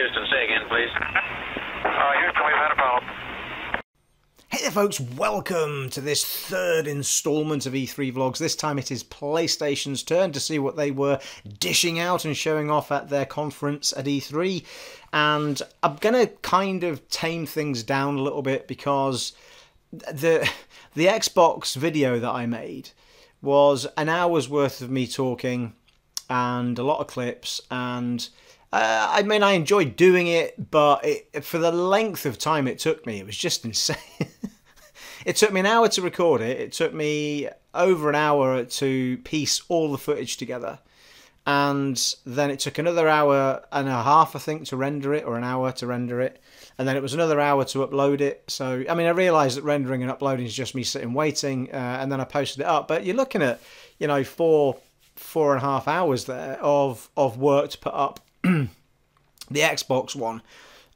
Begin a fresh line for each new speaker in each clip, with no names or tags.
Houston, say again, please.
Houston, we've had a problem.
Hey there folks, welcome to this third installment of E3 Vlogs. This time it is PlayStation's turn to see what they were dishing out and showing off at their conference at E3. And I'm going to kind of tame things down a little bit because the Xbox video that I made was an hour's worth of me talking and a lot of clips, and I mean, I enjoyed doing it, but for the length of time it took me, it was just insane. It took me an hour to record it. It took me over an hour to piece all the footage together. And then it took another hour and a half, I think, to render it, or an hour to render it. And then it was another hour to upload it. So, I mean, I realised that rendering and uploading is just me sitting waiting, and then I posted it up. But you're looking at, you know, four and a half hours there of work to put up the Xbox One,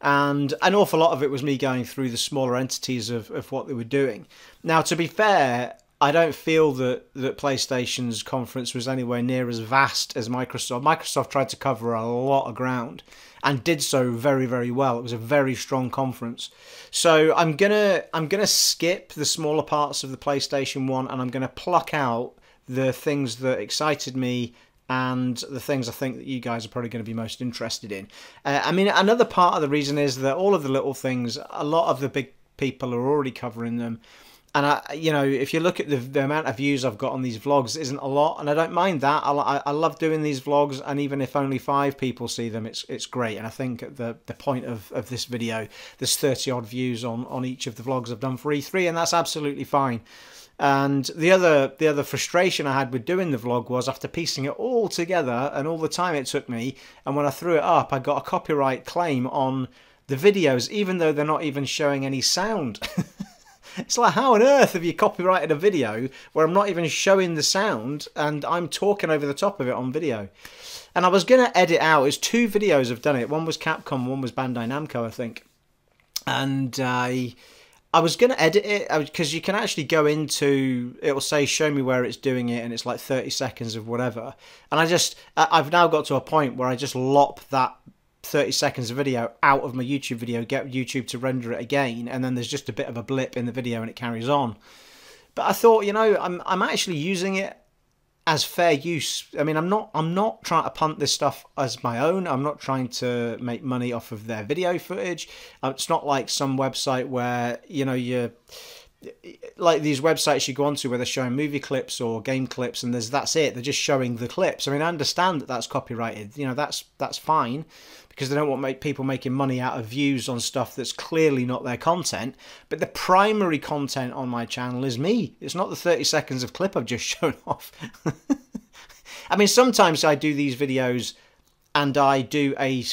and an awful lot of it was me going through the smaller entities of what they were doing. Now, to be fair, I don't feel that PlayStation's conference was anywhere near as vast as Microsoft. Microsoft tried to cover a lot of ground and did so very, very well. It was a very strong conference. So I'm gonna skip the smaller parts of the PlayStation One, and I'm gonna pluck out the things that excited me and the things I think that you guys are probably going to be most interested in. I mean, another part of the reason is that all of the little things, a lot of the big people are already covering them. And, you know, if you look at the amount of views I've got on these vlogs, it isn't a lot. And I don't mind that. I love doing these vlogs. And even if only 5 people see them, it's great. And I think at the point of this video, there's 30 odd views on each of the vlogs I've done for E3. And that's absolutely fine. And the other frustration I had with doing the vlog was after piecing it all together and all the time it took me, and when I threw it up, I got a copyright claim on the videos, even though they're not even showing any sound. It's like, how on earth have you copyrighted a video where I'm not even showing the sound and I'm talking over the top of it on video? And I was going to edit out, it's 2 videos I've done it. One was Capcom, one was Bandai Namco, I think. And I was going to edit it because you can actually go into, it will say show me where it's doing it, and it's like 30 seconds of whatever. And I've now got to a point where I just lop that 30 seconds of video out of my YouTube video, get YouTube to render it again, and then there's just a bit of a blip in the video and it carries on. But I thought, you know, I'm actually using it as fair use. I mean, I'm not trying to punt this stuff as my own. I'm not trying to make money off of their video footage. It's not like some website where, you know, you like these websites you go onto where they're showing movie clips or game clips, and that's it. They're just showing the clips. I mean, I understand that that's copyrighted. You know, that's fine, because they don't want people making money out of views on stuff that's clearly not their content. But the primary content on my channel is me. It's not the 30 seconds of clip I've just shown off. I mean, sometimes I do these videos and I do a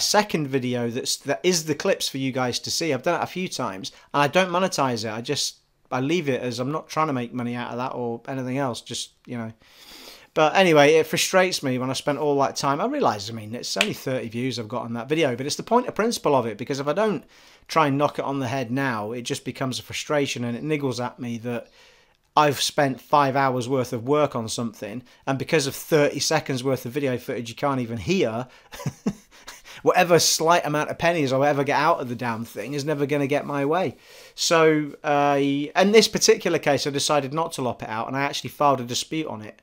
second video that is the clips for you guys to see. I've done it a few times and I don't monetize it. I leave it as, I'm not trying to make money out of that or anything else, just, you know. But anyway, it frustrates me when I spent all that time. I realise, I mean, it's only 30 views I've got on that video, but it's the point of principle of it, because if I don't try and knock it on the head now, it just becomes a frustration, and it niggles at me that I've spent 5 hours worth of work on something, and because of 30 seconds worth of video footage you can't even hear, whatever slight amount of pennies I'll ever get out of the damn thing is never going to get my way. So, in this particular case, I decided not to lop it out, and I actually filed a dispute on it.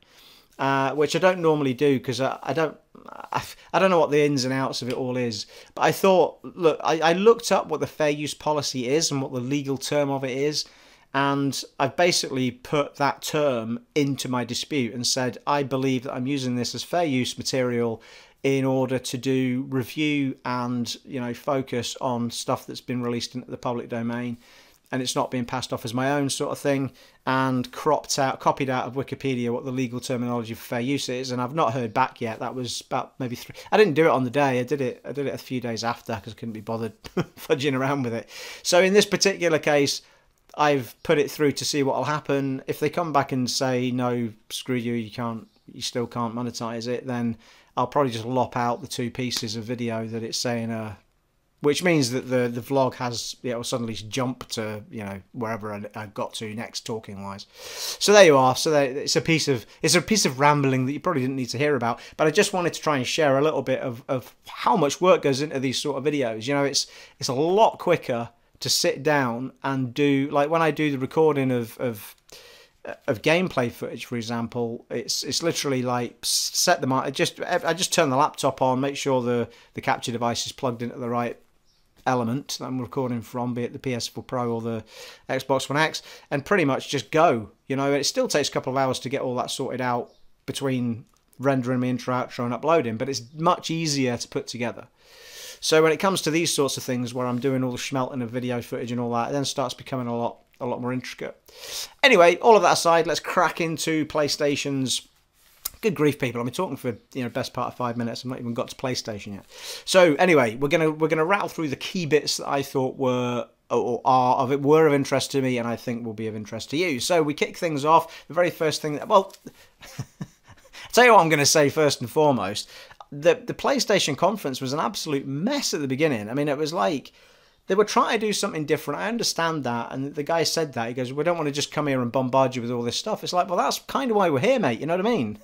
Which I don't normally do, because I don't know what the ins and outs of it all is. But I thought, look, I looked up what the fair use policy is and what the legal term of it is, and I've basically put that term into my dispute and said, I believe that I'm using this as fair use material in order to do review and, you know, focus on stuff that's been released into the public domain, and it's not being passed off as my own sort of thing, and copied out of Wikipedia what the legal terminology for fair use is. And I've not heard back yet. That was about maybe 3. I didn't do it on the day. I did it a few days after, because I couldn't be bothered fudging around with it. So in this particular case, I've put it through to see what will happen. If they come back and say no, screw you, you still can't monetize it, then I'll probably just lop out the 2 pieces of video that it's saying which means that the vlog has, you know, suddenly jumped to, you know, wherever I got to next talking wise. So there you are. So it's a piece of rambling that you probably didn't need to hear about, but I just wanted to try and share a little bit of how much work goes into these sort of videos. You know, it's a lot quicker to sit down and do, like when I do the recording of gameplay footage, for example, it's literally like set them. I just turn the laptop on, make sure the capture device is plugged into the right element that I'm recording from, be it the PS4 Pro or the Xbox One X, and pretty much just go. You know, it still takes a couple of hours to get all that sorted out between rendering my intro, outro, and uploading, but it's much easier to put together. So when it comes to these sorts of things where I'm doing all the schmelting of video footage and all that, it then starts becoming a lot more intricate. Anyway, all of that aside, let's crack into PlayStation's... Good grief, people! I've been talking for, you know, best part of 5 minutes. I've not even got to PlayStation yet. So anyway, we're gonna rattle through the key bits that I thought were of interest to me, and I think will be of interest to you. So we kick things off. The very first thing, well, I'll tell you what I'm going to say first and foremost. The PlayStation conference was an absolute mess at the beginning. I mean, it was like they were trying to do something different. I understand that, and the guy said that. He goes, "We don't want to just come here and bombard you with all this stuff." It's like, well, that's kind of why we're here, mate. You know what I mean?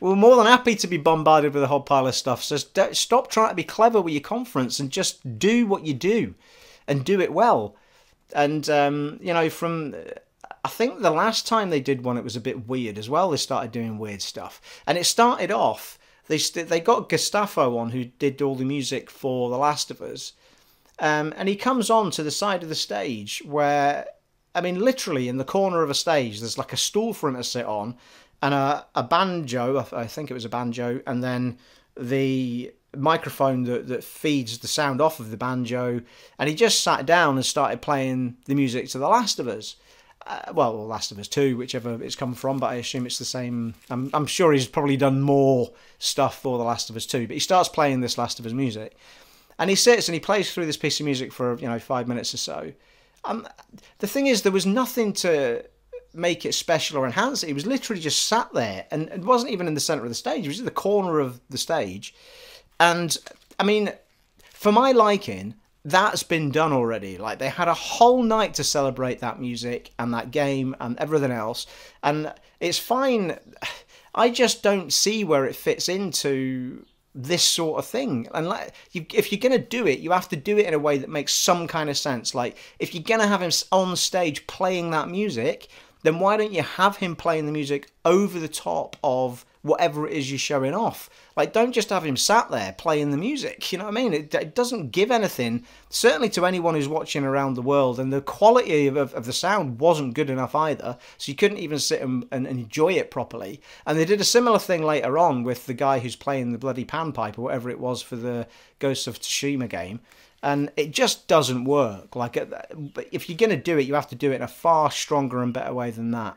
We're more than happy to be bombarded with a whole pile of stuff. So stop trying to be clever with your conference and just do what you do, and do it well. And you know, I think the last time they did one, it was a bit weird as well. They started doing weird stuff, and it started off. They got Gustavo on, who did all the music for The Last of Us. And he comes on to the side of the stage where, I mean, literally in the corner of a stage, there's like a stool for him to sit on, and a banjo, I think it was a banjo, and then the microphone that feeds the sound off of the banjo, and he just sat down and started playing the music to The Last of Us. Well, Last of Us 2, whichever it's come from, but I assume it's the same. I'm sure he's probably done more stuff for The Last of Us 2, but he starts playing this Last of Us music. And he sits and he plays through this piece of music for, you know, 5 minutes or so. The thing is, there was nothing to make it special or enhance it. He was literally just sat there, and it wasn't even in the centre of the stage. He was in the corner of the stage. And, I mean, for my liking, that's been done already. Like, they had a whole night to celebrate that music and that game and everything else. And it's fine. I just don't see where it fits into this sort of thing. And like, if you're going to do it, you have to do it in a way that makes some kind of sense. Like, if you're going to have him on stage playing that music, then why don't you have him playing the music over the top of whatever it is you're showing off? Like, don't just have him sat there playing the music, you know what I mean? It doesn't give anything, certainly to anyone who's watching around the world, and the quality of the sound wasn't good enough either, so you couldn't even sit and enjoy it properly. And they did a similar thing later on with the guy who's playing the bloody panpipe, or whatever it was for the Ghost of Tsushima game, and it just doesn't work. Like, if you're going to do it, you have to do it in a far stronger and better way than that.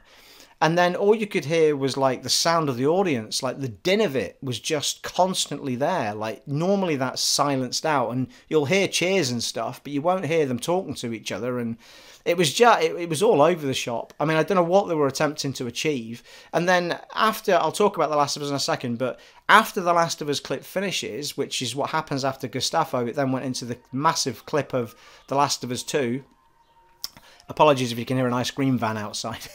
And then all you could hear was like the sound of the audience, like the din of it was just constantly there. Like, normally that's silenced out, and you'll hear cheers and stuff, but you won't hear them talking to each other. And it was just, it was all over the shop. I mean, I don't know what they were attempting to achieve. And then after, I'll talk about The Last of Us in a second, but after The Last of Us clip finishes, which is what happens after Gustavo, it then went into the massive clip of The Last of Us 2. Apologies if you can hear an ice cream van outside.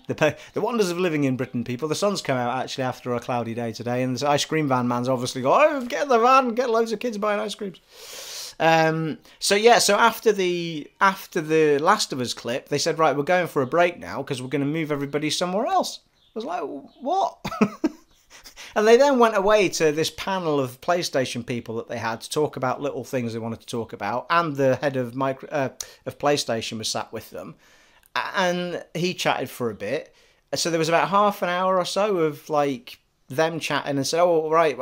The wonders of living in Britain, people. The sun's come out actually after a cloudy day today, and this ice cream van man's obviously go, oh, get in the van, get loads of kids buying ice creams. So yeah, so after the Last of Us clip, they said, right, we're going for a break now because we're going to move everybody somewhere else. I was like, what? And they then went away to this panel of PlayStation people that they had to talk about little things they wanted to talk about, and the head of PlayStation was sat with them. And he chatted for a bit. So there was about half an hour or so of like them chatting and said, oh, right,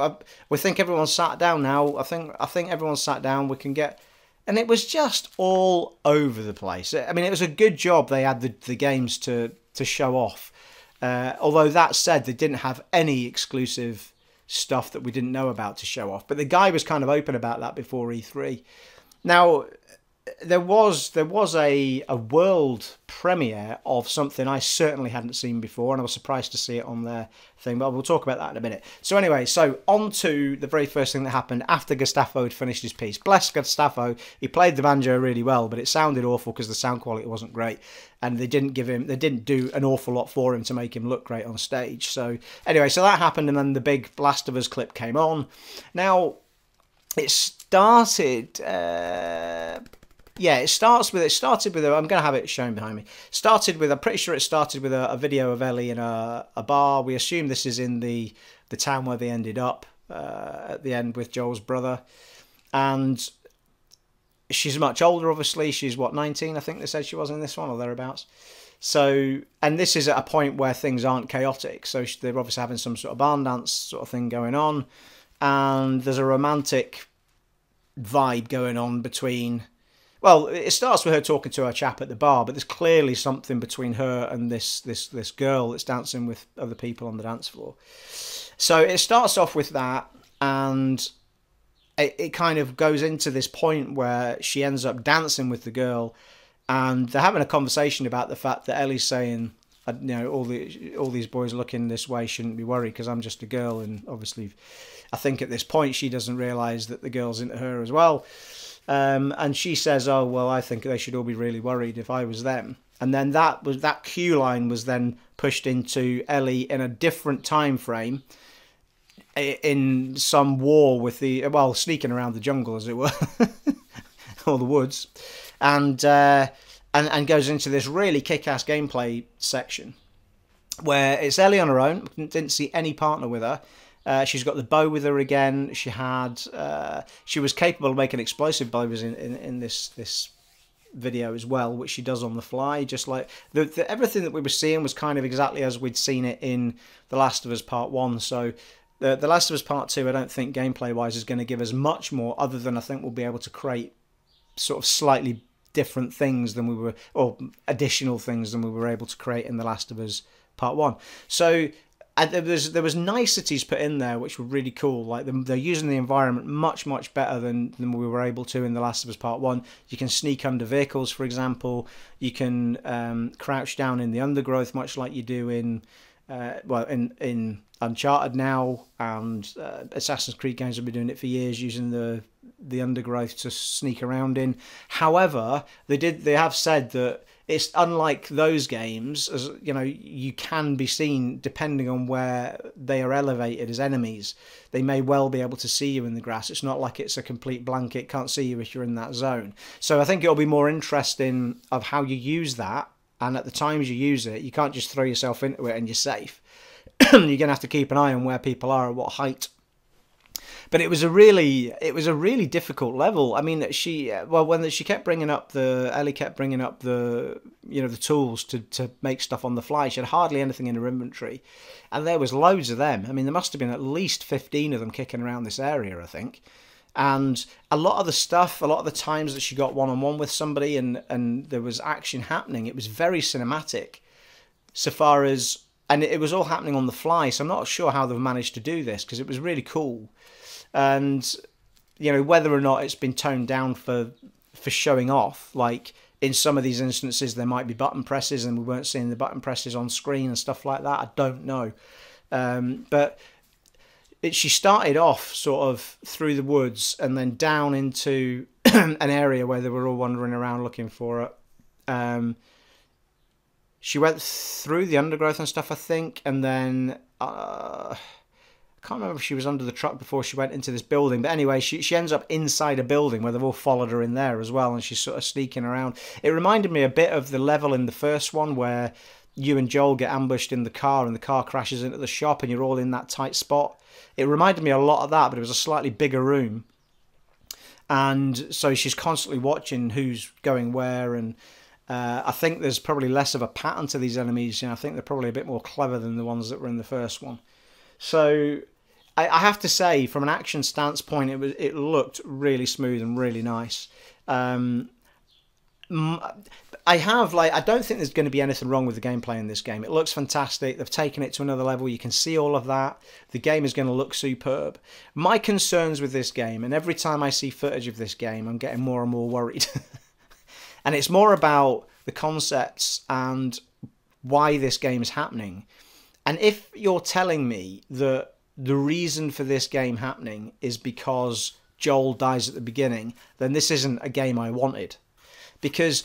we think everyone's sat down now. I think everyone's sat down. We can get... And it was just all over the place. I mean, it was a good job they had the games to show off. Although that said, they didn't have any exclusive stuff that we didn't know about to show off. But the guy was kind of open about that before E3. Now, there was a world premiere of something I certainly hadn't seen before, and I was surprised to see it on their thing, but we'll talk about that in a minute. So anyway, so on to the very first thing that happened after Gustavo had finished his piece. Bless Gustavo, he played the banjo really well, but it sounded awful because the sound quality wasn't great, and they didn't do an awful lot for him to make him look great on stage. So anyway, so that happened, and then the big Last of Us clip came on. Now, it started... it started with I'm going to have it shown behind me. I'm pretty sure it started with a video of Ellie in a bar. We assume this is in the town where they ended up at the end with Joel's brother. And she's much older, obviously. She's, 19, I think they said she was in this one, or thereabouts. So, and this is at a point where things aren't chaotic. So they're obviously having some sort of barn dance sort of thing going on. And there's a romantic vibe going on between... Well, it starts with her talking to her chap at the bar, but there's clearly something between her and this girl that's dancing with other people on the dance floor. So it starts off with that, and it kind of goes into this point where she ends up dancing with the girl, and they're having a conversation about the fact that Ellie's saying, all these boys looking this way shouldn't be worried because I'm just a girl, and obviously, I think at this point she doesn't realise that the girl's into her as well. And she says, "Oh well, I think they should all be really worried if I was them." And then that cue line was then pushed into Ellie in a different time frame, in some war with sneaking around the jungle, as it were, or the woods, and goes into this really kick-ass gameplay section where it's Ellie on her own. Didn't see any partner with her. She's got the bow with her again. She was capable of making explosive bows in this video as well, which she does on the fly. Just like everything that we were seeing was kind of exactly as we'd seen it in The Last of Us Part 1. So the Last of Us Part 2, I don't think gameplay-wise is going to give us much more, other than I think we'll be able to create sort of slightly different things than we were, or additional things than we were able to create in The Last of Us Part 1. So... And there was niceties put in there which were really cool. Like they're using the environment much better than we were able to in The Last of Us Part 1. You can sneak under vehicles, for example. You can crouch down in the undergrowth, much like you do in Uncharted now, and Assassin's Creed games have been doing it for years, using the undergrowth to sneak around in. However, they have said that it's unlike those games, as you can be seen depending on where they are elevated as enemies. They may well be able to see you in the grass. It's not like it's a complete blanket, can't see you if you're in that zone. So I think it'll be more interesting of how you use that, and at the times you use it, you can't just throw yourself into it and you're safe. You're going to have to keep an eye on where people are at what height. But it was a really difficult level. I mean, when she kept bringing up Ellie kept bringing up the tools to make stuff on the fly. She had hardly anything in her inventory, and there was loads of them. I mean, there must have been at least 15 of them kicking around this area, I think. And a lot of the times that she got one-on-one with somebody and there was action happening, it was very cinematic, so far as, and it was all happening on the fly. So I'm not sure how they've managed to do this, because it was really cool. And whether or not it's been toned down for showing off, like in some of these instances there might be button presses and we weren't seeing the button presses on screen and stuff like that, I don't know. But she started off sort of through the woods and then down into an area where they were all wandering around looking for her. She went through the undergrowth and stuff, I think, and then I can't remember if she was under the truck before she went into this building. But anyway, she ends up inside a building where they've all followed her in there as well, and she's sort of sneaking around. It reminded me a bit of the level in the first one where you and Joel get ambushed in the car and the car crashes into the shop and you're all in that tight spot. It reminded me a lot of that, but it was a slightly bigger room. And so she's constantly watching who's going where, and I think there's probably less of a pattern to these enemies. I think they're probably a bit more clever than the ones that were in the first one. So I have to say, from an action stance point, it looked really smooth and really nice. I don't think there's going to be anything wrong with the gameplay in this game. It looks fantastic. They've taken it to another level. You can see all of that. The game is going to look superb. My concerns with this game, and every time I see footage of this game, I'm getting more and more worried. And it's more about the concepts and why this game is happening. And if you're telling me that the reason for this game happening is because Joel dies at the beginning, then this isn't a game I wanted. Because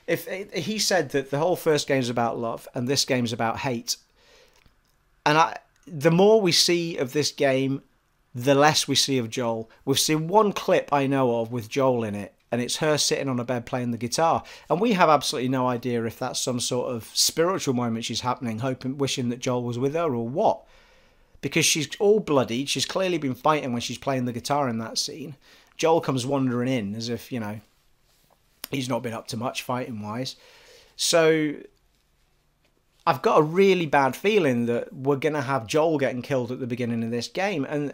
if he said that the whole first game is about love and this game is about hate, and the more we see of this game, the less we see of Joel. We've seen one clip I know of with Joel in it, and it's her sitting on a bed playing the guitar, and we have absolutely no idea if that's some sort of spiritual moment she's happening, wishing that Joel was with her, or what. Because she's all bloodied, she's clearly been fighting when she's playing the guitar in that scene. Joel comes wandering in as if, you know, he's not been up to much fighting-wise. So I've got a really bad feeling that we're going to have Joel getting killed at the beginning of this game. And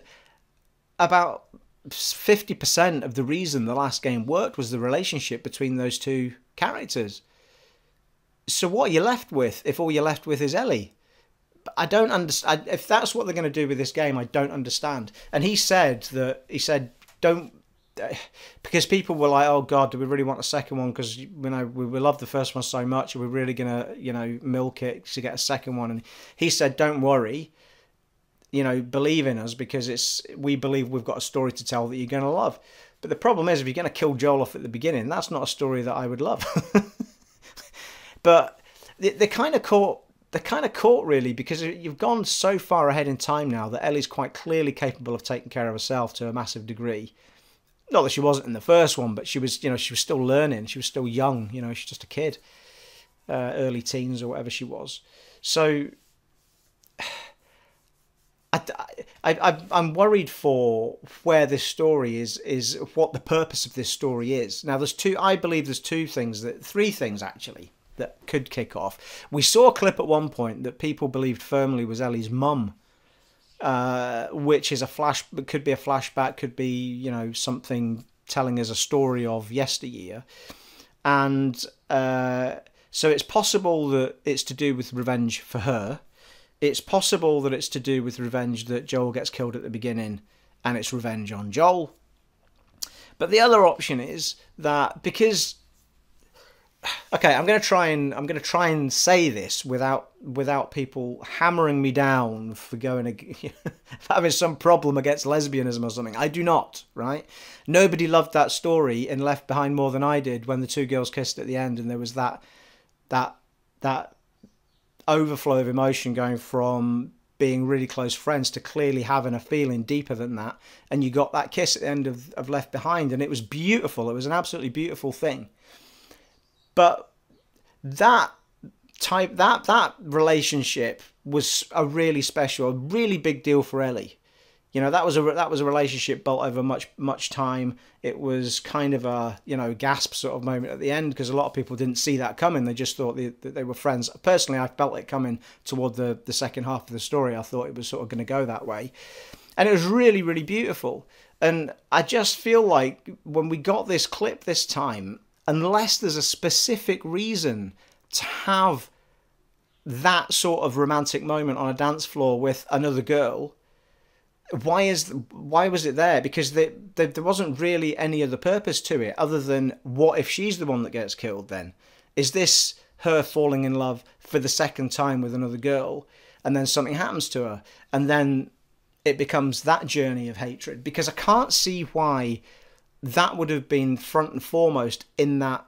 about 50% of the reason the last game worked was the relationship between those two characters. So what are you left with if all you're left with is Ellie? I don't understand. If that's what they're going to do with this game, I don't understand. And he said, don't... Because people were like, oh God, do we really want a second one? Because, you know, we love the first one so much. Are we really going to, you know, milk it to get a second one? And he said, don't worry, you know, believe in us, because we believe we've got a story to tell that you're going to love. But the problem is, if you're going to kill Joel off at the beginning, that's not a story that I would love. But they're kind of caught really, because you've gone so far ahead in time now that Ellie's quite clearly capable of taking care of herself to a massive degree. Not that she wasn't in the first one, but she was, you know, she was still learning. She was still young, you know, she's just a kid, early teens or whatever she was. So I'm worried for where this story is what the purpose of this story is. Now, I believe there's three things actually that could kick off. We saw a clip at one point that people believed firmly was Ellie's mum. Which is could be a flashback, could be, you know, something telling us a story of yesteryear. And so it's possible that it's to do with revenge for her. It's possible that it's to do with revenge that Joel gets killed at the beginning and it's revenge on Joel. But the other option is that because... Okay, I'm going to try and say this without people hammering me down for for having some problem against lesbianism or something. I do not, right? Nobody loved that story in Left Behind more than I did when the two girls kissed at the end, and there was that overflow of emotion going from being really close friends to clearly having a feeling deeper than that, and you got that kiss at the end of Left Behind, and it was beautiful. It was an absolutely beautiful thing. But that relationship was a really special, a really big deal for Ellie. You know, that was a relationship built over much time. It was kind of a, you know, gasp sort of moment at the end, because a lot of people didn't see that coming. They just thought that they were friends. Personally, I felt it coming toward the second half of the story. I thought it was sort of going to go that way, and it was really, really beautiful. And I just feel like when we got this clip this time, unless there's a specific reason to have that sort of romantic moment on a dance floor with another girl, why was it there? Because there wasn't really any other purpose to it other than, what if she's the one that gets killed then? Is this her falling in love for the second time with another girl, and then something happens to her, and then it becomes that journey of hatred? Because I can't see why that would have been front and foremost in that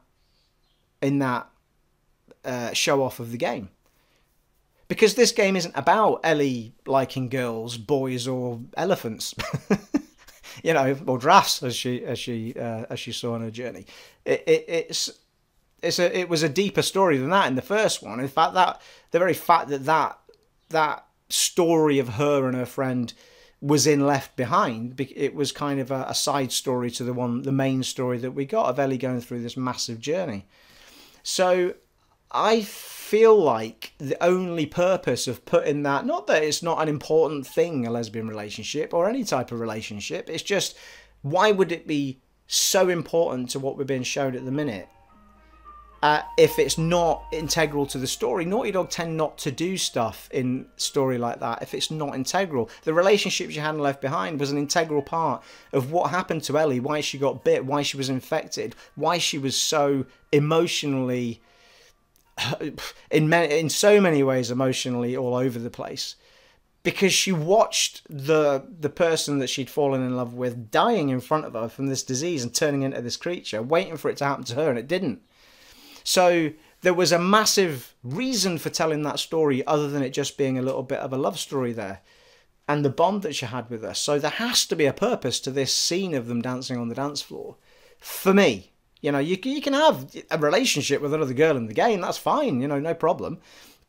show off of the game. Because this game isn't about Ellie liking girls, boys, or elephants, you know, or giraffes, as she saw on her journey. It was a deeper story than that in the first one. In fact, the very fact that story of her and her friend was in Left Behind, it was kind of a side story to the main story that we got of Ellie going through this massive journey. So I feel like the only purpose of putting that, not that it's not an important thing, a lesbian relationship or any type of relationship, it's just, why would it be so important to what we're being shown at the minute if it's not integral to the story. Naughty Dog tend not to do stuff in story like that if it's not integral. The relationships you had in Left Behind was an integral part of what happened to Ellie, why she got bit, why she was infected, why she was so emotionally, in so many ways emotionally all over the place. Because she watched the person that she'd fallen in love with dying in front of her from this disease and turning into this creature, waiting for it to happen to her, and it didn't. So there was a massive reason for telling that story other than it just being a little bit of a love story there. And the bond that she had with her. So there has to be a purpose to this scene of them dancing on the dance floor. For me, you know, you can have a relationship with another girl in the game. That's fine, you know, no problem.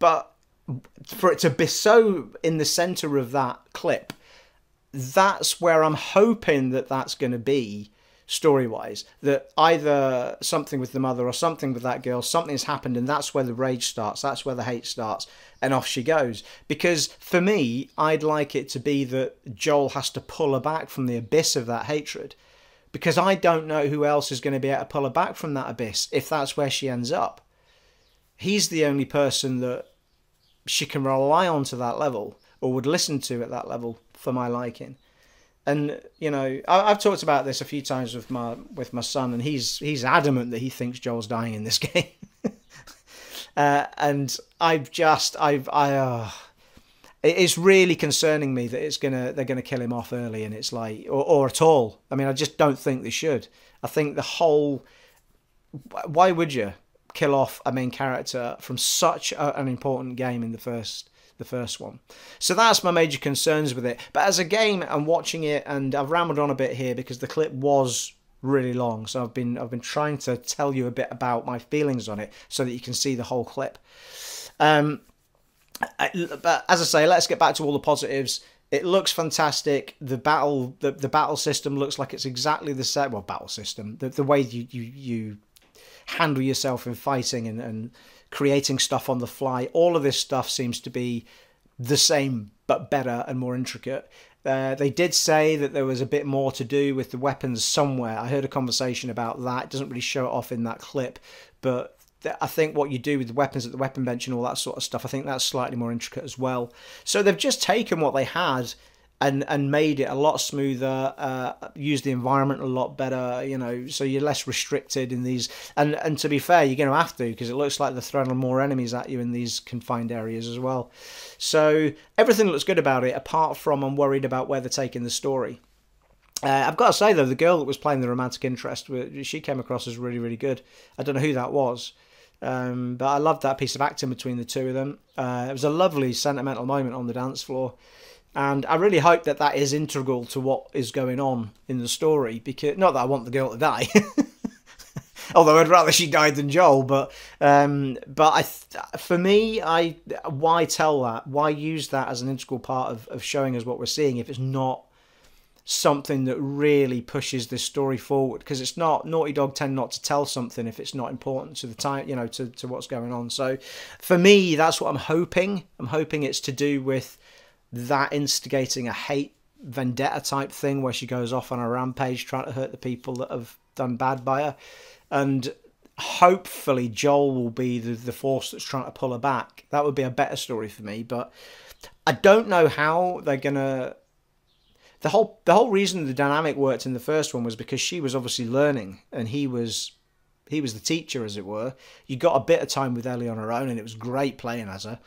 But for it to be so in the centre of that clip, that's where I'm hoping that that's going to be story-wise, that either something with the mother or something with that girl, something's happened, and that's where the rage starts, that's where the hate starts, and off she goes. Because for me, I'd like it to be that Joel has to pull her back from the abyss of that hatred, because I don't know who else is going to be able to pull her back from that abyss if that's where she ends up. He's the only person that she can rely on to that level, or would listen to at that level for my liking. And, you know, I've talked about this a few times with my son, and he's adamant that he thinks Joel's dying in this game. And it's really concerning me that they're gonna kill him off early, and it's like, or at all. I mean, I just don't think they should. I think why would you kill off a main character from such an important game in the first one? So that's my major concerns with it. But as a game, I'm watching it, and I've rambled on a bit here because the clip was really long. So I've been trying to tell you a bit about my feelings on it so that you can see the whole clip. But as I say, let's get back to all the positives. It looks fantastic. The battle system looks like it's exactly the same. Well, battle system, the way you handle yourself in fighting and creating stuff on the fly, all of this stuff seems to be the same but better and more intricate. They did say that there was a bit more to do with the weapons somewhere. I heard a conversation about that. It doesn't really show it off in that clip, but I think what you do with the weapons at the weapon bench and all that sort of stuff, I think that's slightly more intricate as well. So they've just taken what they had and made it a lot smoother, used the environment a lot better, you know, so you're less restricted in these. And to be fair, you're going to have to, because it looks like they're throwing more enemies at you in these confined areas as well. So everything looks good about it, apart from I'm worried about where they're taking the story. I've got to say, though, the girl that was playing the romantic interest, she came across as really, really good. I don't know who that was. But I loved that piece of acting between the two of them. It was a lovely sentimental moment on the dance floor. And I really hope that that is integral to what is going on in the story. Because not that I want the girl to die, although I'd rather she died than Joel. But for me, why tell that? Why use that as an integral part of showing us what we're seeing if it's not something that really pushes this story forward? Because it's not, Naughty Dog tend not to tell something if it's not important to the time, you know, to what's going on. So for me, that's what I'm hoping. I'm hoping it's to do with that instigating a hate vendetta type thing where she goes off on a rampage trying to hurt the people that have done bad by her, and hopefully Joel will be the force that's trying to pull her back. That would be a better story for me. But I don't know how they're gonna. The whole reason the dynamic worked in the first one was because she was obviously learning and he was the teacher, as it were. You got a bit of time with Ellie on her own, and it was great playing as her.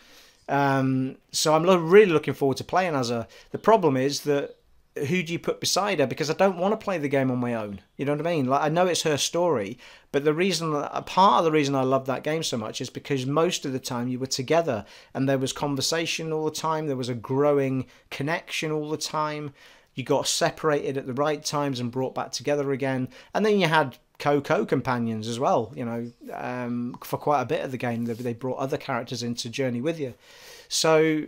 So I'm really looking forward to playing as her. The problem is that who do you put beside her? Because I don't want to play the game on my own. You know what I mean? Like, I know it's her story, but part of the reason I love that game so much is because most of the time you were together and there was conversation all the time. There was a growing connection all the time. You got separated at the right times and brought back together again. And then you had co-companions as well, you know, for quite a bit of the game. They brought other characters in to journey with you. So,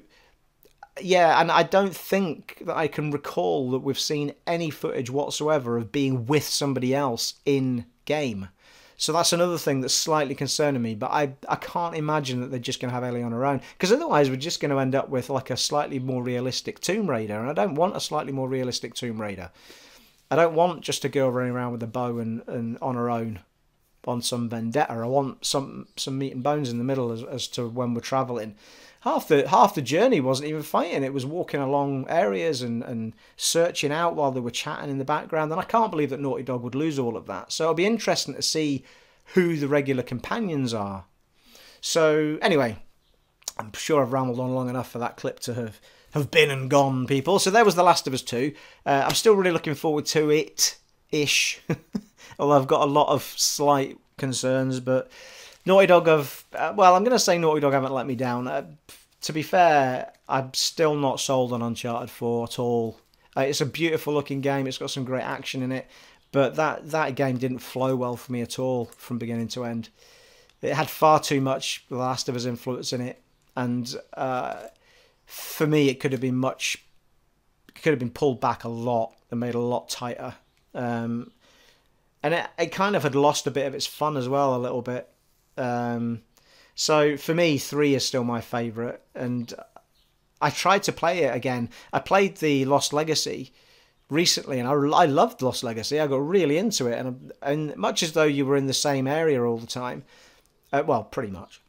yeah, and I don't think that I can recall that we've seen any footage whatsoever of being with somebody else in game. So that's another thing that's slightly concerning me, but I can't imagine that they're just going to have Ellie on her own, because otherwise we're just going to end up with like a slightly more realistic Tomb Raider, and I don't want a slightly more realistic Tomb Raider. I don't want just a girl running around with a bow and on her own. some vendetta. I want some meat and bones in the middle as to when we're travelling. Half the journey wasn't even fighting. It was walking along areas and searching out while they were chatting in the background. And I can't believe that Naughty Dog would lose all of that. So it'll be interesting to see who the regular companions are. So anyway, I'm sure I've rambled on long enough for that clip to have been and gone, people. So there was The Last of Us 2. I'm still really looking forward to it-ish. Although I've got a lot of slight concerns, but Naughty Dog I'm going to say Naughty Dog haven't let me down. To be fair, I'm still not sold on Uncharted 4 at all. It's a beautiful looking game. It's got some great action in it, but that game didn't flow well for me at all from beginning to end. It had far too much The Last of Us influence in it, and for me, it could have been pulled back a lot and made a lot tighter. And it kind of had lost a bit of its fun as well, a little bit. So for me, 3 is still my favourite, and I tried to play it again. I played the Lost Legacy recently, and I loved Lost Legacy. I got really into it, and much as though you were in the same area all the time, well, pretty much.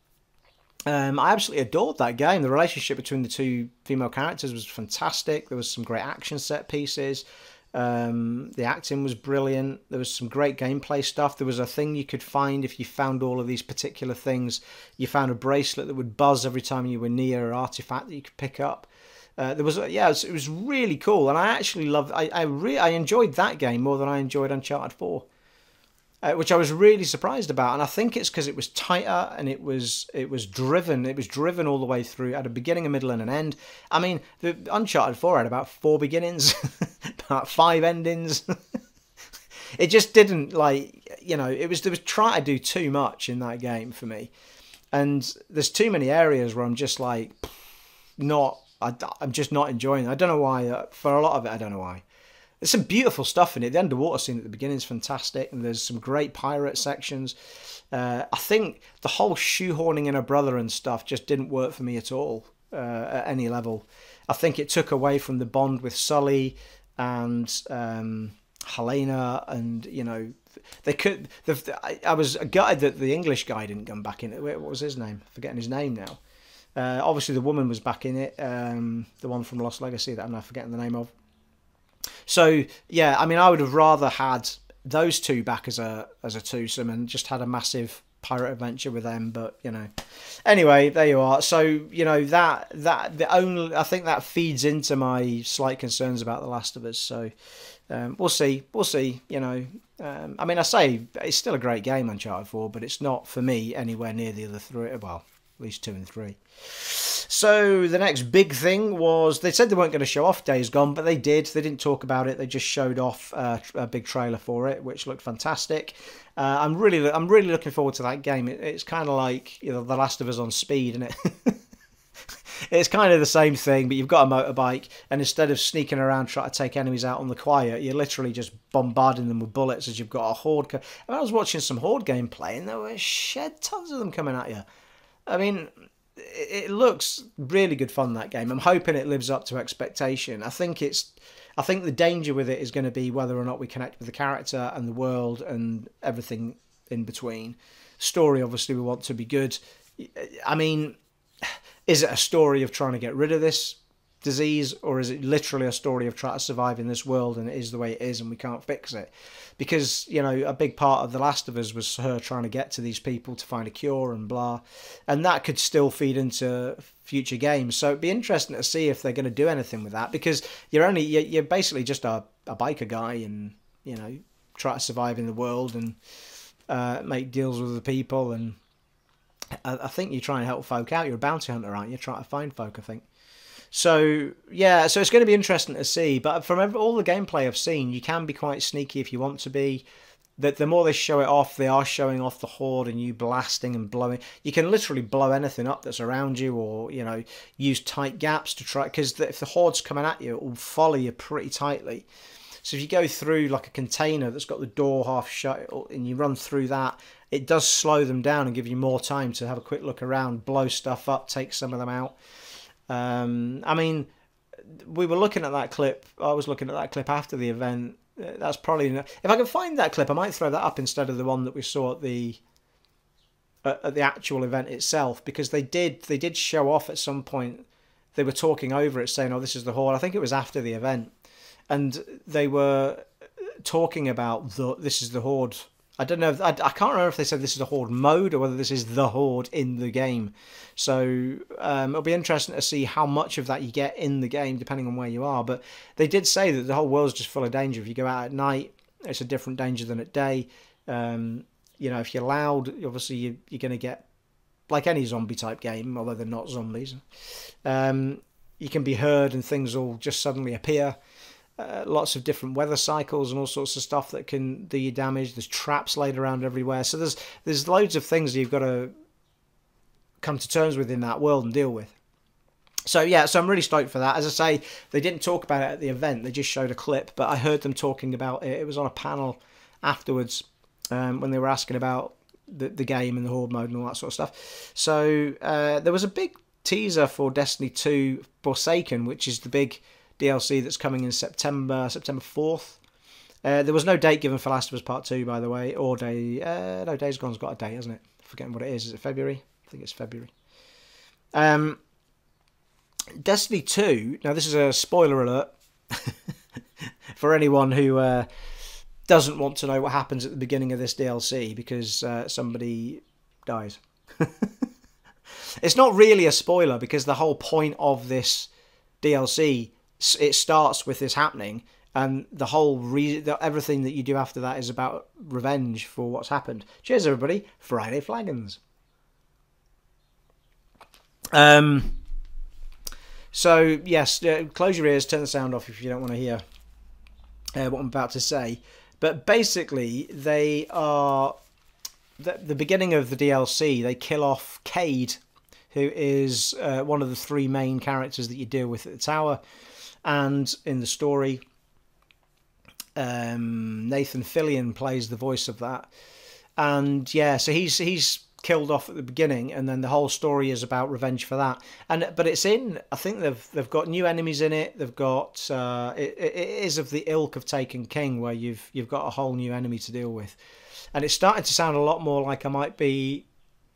I absolutely adored that game. The relationship between the two female characters was fantastic. There was some great action set pieces. The acting was brilliant. There was some great gameplay stuff. There was a thing you could find if you found all of these particular things. You found a bracelet that would buzz every time you were near an artifact that you could pick up. It was really cool, and I actually loved. I enjoyed that game more than I enjoyed Uncharted 4. Which I was really surprised about, and I think it's because it was tighter and it was driven. It was driven all the way through, at a beginning, a middle, and an end. I mean, the Uncharted 4 had about 4 beginnings, about 5 endings. It just didn't it was trying to do too much in that game for me, and there's too many areas where I'm just like, I'm just not enjoying it. I don't know why. For a lot of it, I don't know why. There's some beautiful stuff in it. The underwater scene at the beginning is fantastic, and there's some great pirate sections. I think the whole shoehorning in a brother and stuff just didn't work for me at all at any level. I think it took away from the bond with Sully and Helena, and they could. I was gutted that the English guy didn't come back in it. What was his name? Forgetting his name now. Obviously, the woman was back in it. The one from Lost Legacy that I'm now forgetting the name of. So yeah, I mean, I would have rather had those two back as a twosome and just had a massive pirate adventure with them. But anyway, there you are. So I think that feeds into my slight concerns about The Last of Us. So we'll see. I mean, I say it's still a great game, Uncharted 4, but it's not for me anywhere near the other 3. Well, at least 2 and 3. So the next big thing was, they said they weren't going to show off Days Gone, but they did. They didn't talk about it. They just showed off a big trailer for it, which looked fantastic. I'm really looking forward to that game. It's kind of like The Last of Us on speed, isn't it? It's kind of the same thing, but you've got a motorbike, and instead of sneaking around trying to take enemies out on the quiet, you're literally just bombarding them with bullets as you've got a horde. I was watching some horde gameplay, and there were tons of them coming at you. I mean, it looks really good fun, that game. I'm hoping it lives up to expectation. I think the danger with it is going to be whether or not we connect with the character and the world and everything in between. Story, obviously, we want to be good. I mean, is it a story of trying to get rid of this disease, or is it literally a story of trying to survive in this world and it is the way it is and we can't fix it? Because, a big part of The Last of Us was her trying to get to these people to find a cure and blah. And that could still feed into future games. So it'd be interesting to see if they're going to do anything with that, because you're basically just a biker guy and, try to survive in the world and make deals with the people. And I think you try and help folk out. You're a bounty hunter, aren't you? Trying to find folk, I think. So, yeah, so it's going to be interesting to see. But from all the gameplay I've seen, you can be quite sneaky if you want to be. That the more they show it off, they are showing off the horde and you blasting and blowing. You can literally blow anything up that's around you, or, use tight gaps to try. Because if the horde's coming at you, it will follow you pretty tightly. So if you go through like a container that's got the door half shut and you run through that, it does slow them down and give you more time to have a quick look around, blow stuff up, take some of them out. I mean, we were looking at that clip. I was looking at that clip after the event, That's probably if I can find that clip, I might throw that up instead of the one that we saw at the actual event itself, because they did show off at some point. They were talking over it, saying, "Oh, this is the Horde." I think it was after the event, and they were talking about this is the Horde. I don't know. I can't remember if they said this is the Horde mode or whether this is the Horde in the game. So it'll be interesting to see how much of that you get in the game, depending on where you are. But they did say that the whole world's just full of danger. If you go out at night, it's a different danger than at day. You know, if you're loud, obviously you're going to get, like any zombie type game, although they're not zombies. You can be heard and things will just suddenly appear. Lots of different weather cycles and all sorts of stuff that can do you damage. There's traps laid around everywhere. So there's loads of things that you've got to come to terms with in that world and deal with. So yeah, so I'm really stoked for that. As I say, they didn't talk about it at the event. They just showed a clip, but I heard them talking about it. It was on a panel afterwards when they were asking about the game and the Horde mode and all that sort of stuff. So there was a big teaser for Destiny 2 Forsaken, which is the big DLC that's coming in September 4th. There was no date given for Last of Us Part 2, by the way, or day. No, Days Gone's got a date, hasn't it? Forgetting what it is. Is it February? I think it's February. Destiny 2. Now, this is a spoiler alert for anyone who doesn't want to know what happens at the beginning of this DLC because somebody dies. It's not really a spoiler because the whole point of this DLC, it starts with this happening, and the whole everything that you do after that is about revenge for what's happened. Cheers, everybody! Friday Flagons. So yes, close your ears, turn the sound off if you don't want to hear what I'm about to say. But basically, they are the beginning of the DLC. They kill off Cade, who is one of the three main characters that you deal with at the tower. And in the story, Nathan Fillion plays the voice of that. And yeah, so he's killed off at the beginning, and then the whole story is about revenge for that. But it's in, I think they've got new enemies in it. They've got it is of the ilk of Taken King, where you've got a whole new enemy to deal with. And it's starting to sound a lot more like I might be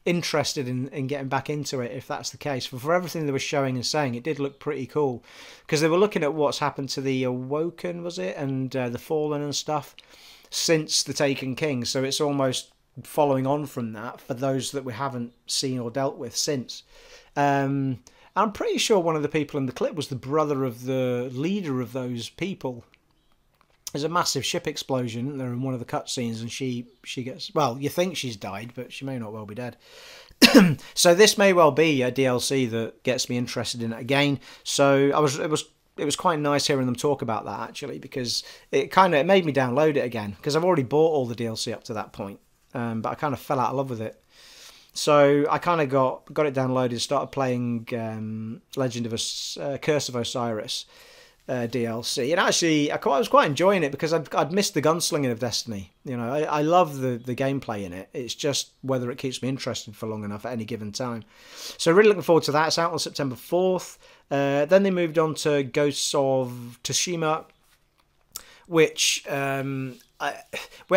interested in getting back into it if that's the case. For everything they were showing and saying, it did look pretty cool, because they were looking at what's happened to the Awoken, was it, and the Fallen and stuff since the Taken King. So it's almost following on from that for those that we haven't seen or dealt with since. I'm pretty sure one of the people in the clip was the brother of the leader of those people. There's a massive ship explosion there in one of the cutscenes, and she gets, well, you think she's died, but she may not well be dead. So this may well be a DLC that gets me interested in it again. So it was quite nice hearing them talk about that, actually, because it made me download it again, because I've already bought all the DLC up to that point, but I kind of fell out of love with it. So I kind of got it downloaded, started playing Legend of Curse of Osiris DLC, and actually I was quite enjoying it because I'd missed the gunslinging of Destiny. You know, I love the gameplay in it. It's just whether it keeps me interested for long enough at any given time. So really looking forward to that. It's out on September 4th. Then they moved on to Ghosts of Tsushima, which we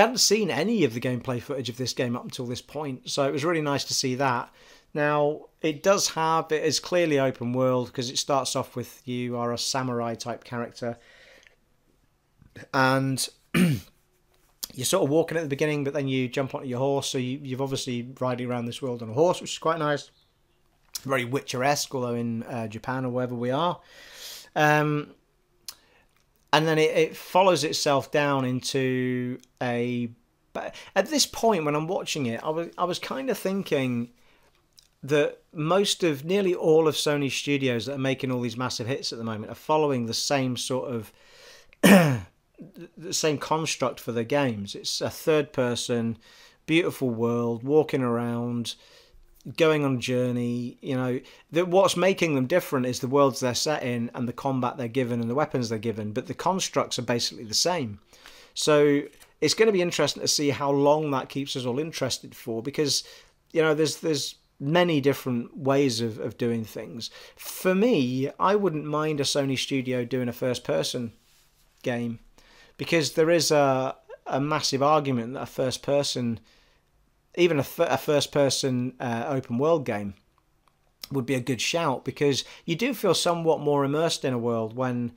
hadn't seen any of the gameplay footage of this game up until this point, so it was really nice to see that. Now, it is clearly open world, because it starts off with you are a samurai type character, and you're sort of walking at the beginning, but then you jump onto your horse, so you've obviously riding around this world on a horse, which is quite nice. Very Witcher-esque, although in Japan or wherever we are. And then it follows itself down into But at this point, when I'm watching it, I was kind of thinking that nearly all of Sony's studios that are making all these massive hits at the moment are following the same sort of the same construct for their games. It's a third person, beautiful world, walking around, going on a journey. You know, what's making them different is the worlds they're set in and the combat they're given and the weapons they're given, but the constructs are basically the same. So it's going to be interesting to see how long that keeps us all interested for, because, you know, there's many different ways of doing things. For me, I wouldn't mind a Sony studio doing a first-person game, because there is a massive argument that a first person, even a first person open world game would be a good shout, because you do feel somewhat more immersed in a world when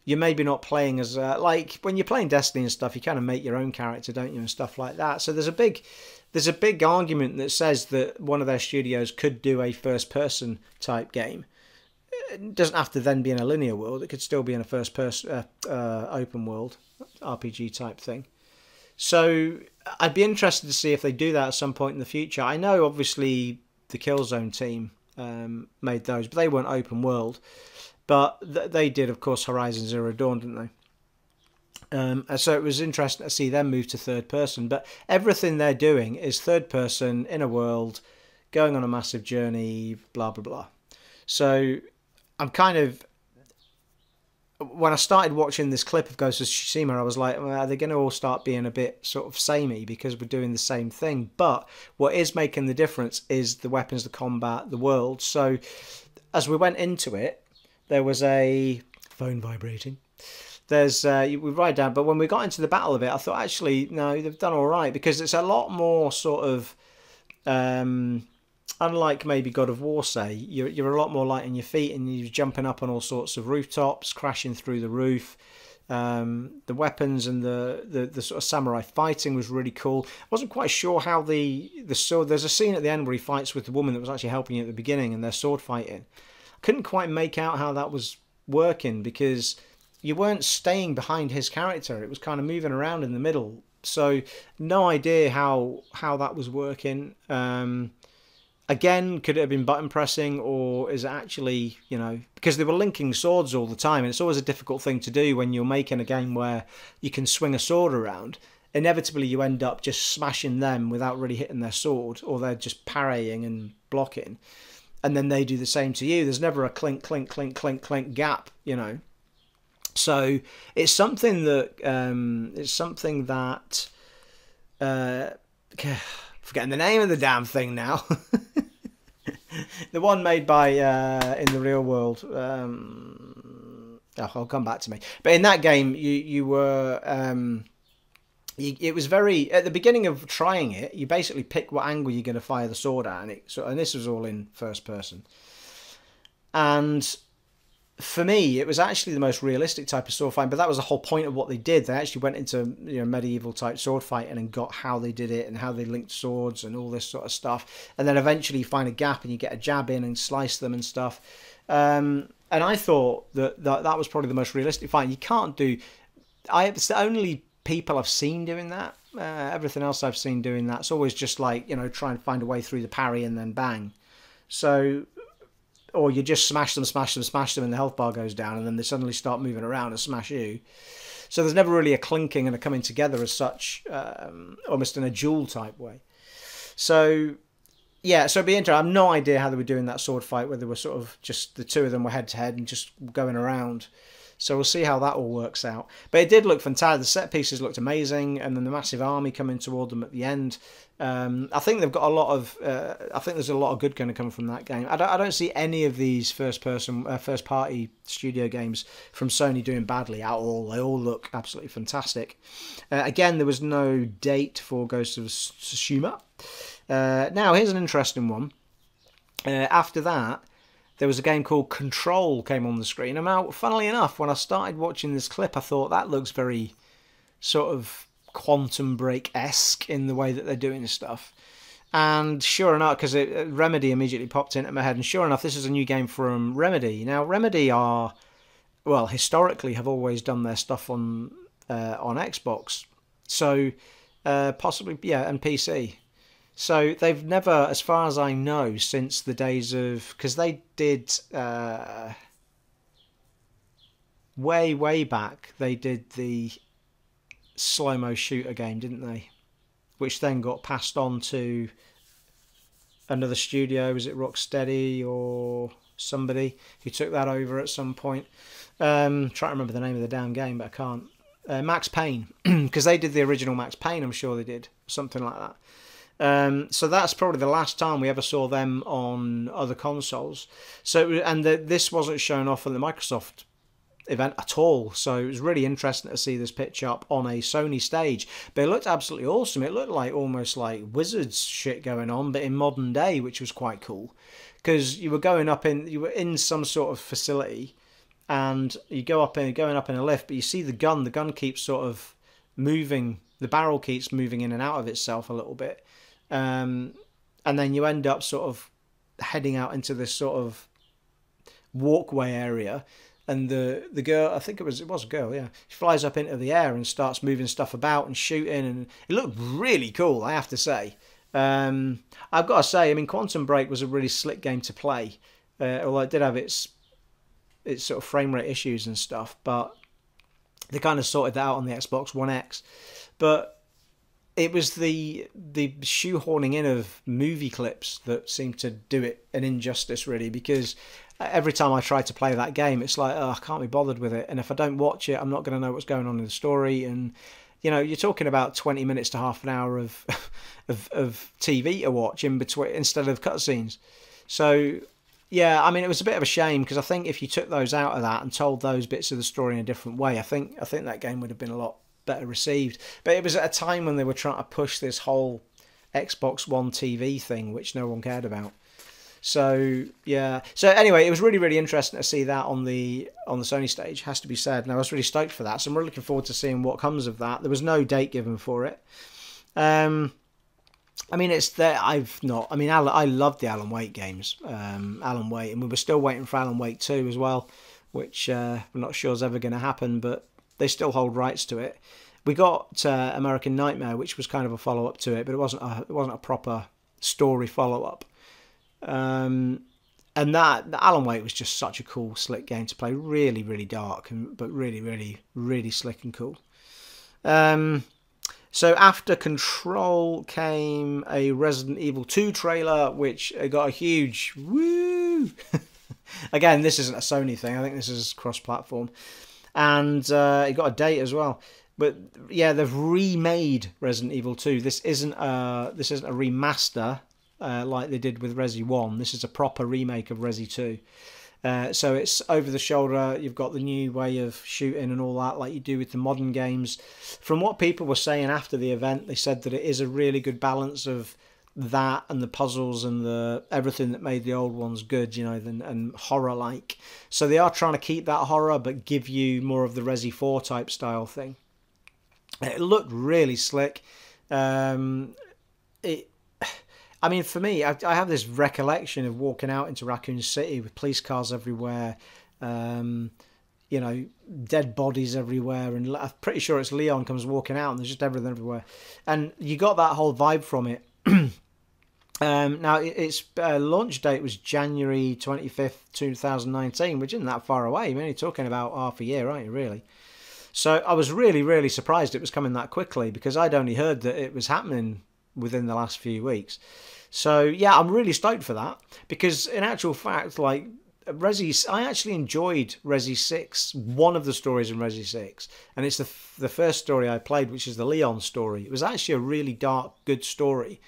you're maybe not playing as like when you're playing Destiny and stuff, you kind of make your own character, don't you, and stuff like that. So there's a big argument that says that one of their studios could do a first person type game. It doesn't have to then be in a linear world. It could still be in a first person open world RPG type thing. So I'd be interested to see if they do that at some point in the future. I know obviously the Killzone team made those, but they weren't open world. But they did, of course, Horizon Zero Dawn, didn't they? So it was interesting to see them move to third person. But everything they're doing is third person in a world, going on a massive journey, blah, blah, blah. So I'm kind of... When I started watching this clip of Ghost of Tsushima, I was like, well, are they going to all start being a bit sort of samey because we're doing the same thing? But what is making the difference is the weapons, the combat, the world. So as we went into it, there was a phone vibrating. There's we write down, but when we got into the battle of it, I thought actually no, they've done all right, because it's a lot more sort of unlike maybe God of War, say you're a lot more light on your feet and you're jumping up on all sorts of rooftops, crashing through the roof. The weapons and the sort of samurai fighting was really cool. I wasn't quite sure how the sword. There's a scene at the end where he fights with the woman that was actually helping you at the beginning, and they're sword fighting. Couldn't quite make out how that was working, because you weren't staying behind his character. It was kind of moving around in the middle. So no idea how that was working. Again, could it have been button pressing, or is it actually, because they were linking swords all the time, and it's always a difficult thing to do when you're making a game where you can swing a sword around. Inevitably, you end up just smashing them without really hitting their sword, or they're just parrying and blocking. And then they do the same to you. There's never a clink, clink, clink, clink, clink gap, So it's something that forgetting the name of the damn thing now. The one made by in the real world. I'll come back to me. But in that game, you were. It was very at the beginning of trying it. You basically pick what angle you're going to fire the sword at, and this was all in first person. And for me, it was actually the most realistic type of sword fight. But that was the whole point of what they did. They actually went into medieval type sword fighting and got how they did it and how they linked swords and all this sort of stuff. And then eventually you find a gap and you get a jab in and slice them and stuff. And I thought that was probably the most realistic fight. You can't do. It's the only people I've seen doing that. Everything else I've seen doing that, it's always just like try and find a way through the parry and then bang. So, or you just smash them, and the health bar goes down, and then they suddenly start moving around and smash you. So there's never really a clinking and a coming together as such, almost in a duel type way. So yeah, so it'd be interesting. I have no idea how they were doing that sword fight, where they were sort of just the two of them were head to head and just going around. So we'll see how that all works out. But it did look fantastic. The set pieces looked amazing, and then the massive army coming toward them at the end. I think they've got a lot of. I think there's a lot of good going to come from that game. I don't see any of these first party studio games from Sony doing badly at all. They all look absolutely fantastic. Again, there was no date for Ghost of Tsushima. Now here's an interesting one. After that, there was a game called Control came on the screen. And now, funnily enough, when I started watching this clip, I thought that looks very sort of Quantum Break-esque in the way that they're doing this stuff. And sure enough, because Remedy immediately popped into my head, and sure enough, this is a new game from Remedy. Now, Remedy are, well, historically have always done their stuff on Xbox. So, possibly, yeah, and PC. So they've never, as far as I know, since the days of... Because they did... way back, they did the slow-mo shooter game, didn't they? Which then got passed on to another studio. Was it Rocksteady or somebody who took that over at some point? Trying to remember the name of the damn game, but I can't. Max Payne. Because they did the original Max Payne, I'm sure they did. Something like that. So that's probably the last time we ever saw them on other consoles. So, and this wasn't shown off on the Microsoft event at all. So it was really interesting to see this pitch up on a Sony stage. But it looked absolutely awesome. It looked like almost like Wizards shit going on, but in modern day, which was quite cool. Because you were in some sort of facility, and you going up in a lift, but you see the gun. The gun keeps sort of moving. The barrel keeps moving in and out of itself a little bit, and then you end up sort of heading out into this sort of walkway area, and the girl, I think it was a girl, yeah, she flies up into the air and starts moving stuff about and shooting, and it looked really cool, I have to say. I've got to say, I mean, Quantum Break was a really slick game to play, although it did have its sort of frame rate issues and stuff, but they kind of sorted that out on the Xbox One X. But it was the shoehorning in of movie clips that seemed to do it an injustice, really, because every time I try to play that game, it's like, oh, I can't be bothered with it, and if I don't watch it, I'm not going to know what's going on in the story. And you know, you're talking about 20 minutes to half an hour of TV to watch in between instead of cutscenes. So yeah, I mean, it was a bit of a shame, because I think if you took those out of that and told those bits of the story in a different way, I think that game would have been a lot better received. But it was at a time when they were trying to push this whole Xbox One TV thing, which no one cared about. So yeah. So anyway, it was really, really interesting to see that on the Sony stage, has to be said. And I was really stoked for that. So I'm really looking forward to seeing what comes of that. There was no date given for it. I mean, it's there. I loved the Alan Wake games. Alan Wake, and we were still waiting for Alan Wake 2 as well, which we're not sure is ever going to happen, but they still hold rights to it. We got American Nightmare, which was kind of a follow-up to it, but it wasn't a proper story follow-up. And that Alan Wake was just such a cool, slick game to play. Really, really dark, but really, really, really slick and cool. So after Control came a Resident Evil 2 trailer, which got a huge woo. Again, this isn't a Sony thing. I think this is cross-platform. And it got a date as well. But yeah, they've remade Resident Evil 2. This isn't a remaster like they did with Resi 1. This is a proper remake of Resi 2. So it's over the shoulder. You've got the new way of shooting and all that, like you do with the modern games. From what people were saying after the event, they said that it is a really good balance of that and the puzzles and the everything that made the old ones good, you know, and horror-like. So they are trying to keep that horror, but give you more of the Resi 4 type style thing. It looked really slick. I mean, for me, I have this recollection of walking out into Raccoon City with police cars everywhere, you know, dead bodies everywhere, and I'm pretty sure it's Leon comes walking out and there's just everything everywhere. And you got that whole vibe from it. Now, its launch date was January 25th, 2019, which isn't that far away. You're only talking about half a year, aren't you, really? So I was really, really surprised it was coming that quickly, because I'd only heard that it was happening within the last few weeks. So yeah, I'm really stoked for that, because in actual fact, like I actually enjoyed Resi 6, one of the stories in Resi 6, and it's the first story I played, which is the Leon story. It was actually a really dark, good story.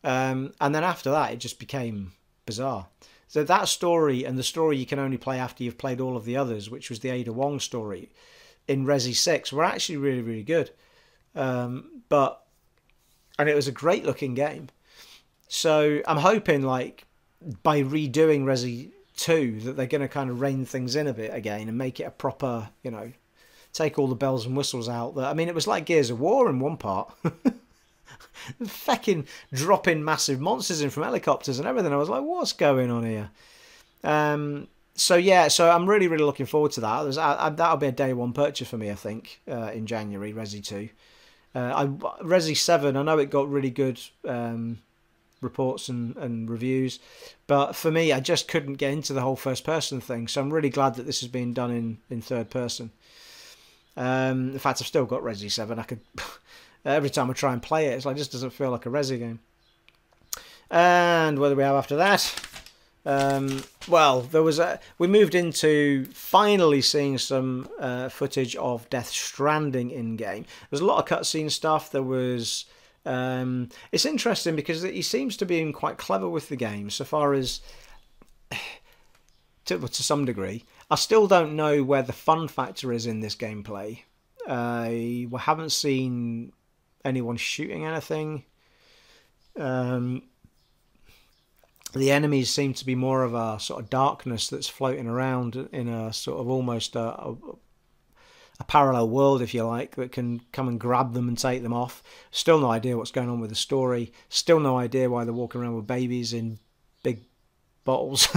And then after that, it just became bizarre. So that story, and the story you can only play after you've played all of the others, which was the Ada Wong story in Resi 6, were actually really, really good. And it was a great looking game. So I'm hoping, like, by redoing Resi 2, that they're going to kind of rein things in a bit again and make it a proper, you know, take all the bells and whistles out. I mean, it was like Gears of War in one part. Fucking dropping massive monsters in from helicopters and everything. I was like, what's going on here? So yeah, so I'm really, really looking forward to that. That'll be a day one purchase for me, I think, in January, Resi 2. Resi 7, I know it got really good reports and reviews, but for me, I just couldn't get into the whole first person thing, so I'm really glad that this is being done in third person. In fact, I've still got Resi 7. I could every time I try and play it, it's like, it just doesn't feel like a Resi game. And what do we have after that? Well, we moved into finally seeing some footage of Death Stranding in game. There's a lot of cutscene stuff. There was it's interesting because he seems to be quite clever with the game, so far as to some degree. I still don't know where the fun factor is in this gameplay. We haven't seen anyone shooting anything. The enemies seem to be more of a sort of darkness that's floating around in a sort of almost a parallel world, if you like, that can come and grab them and take them off. Still no idea what's going on with the story. Still no idea why they're walking around with babies in big bottles.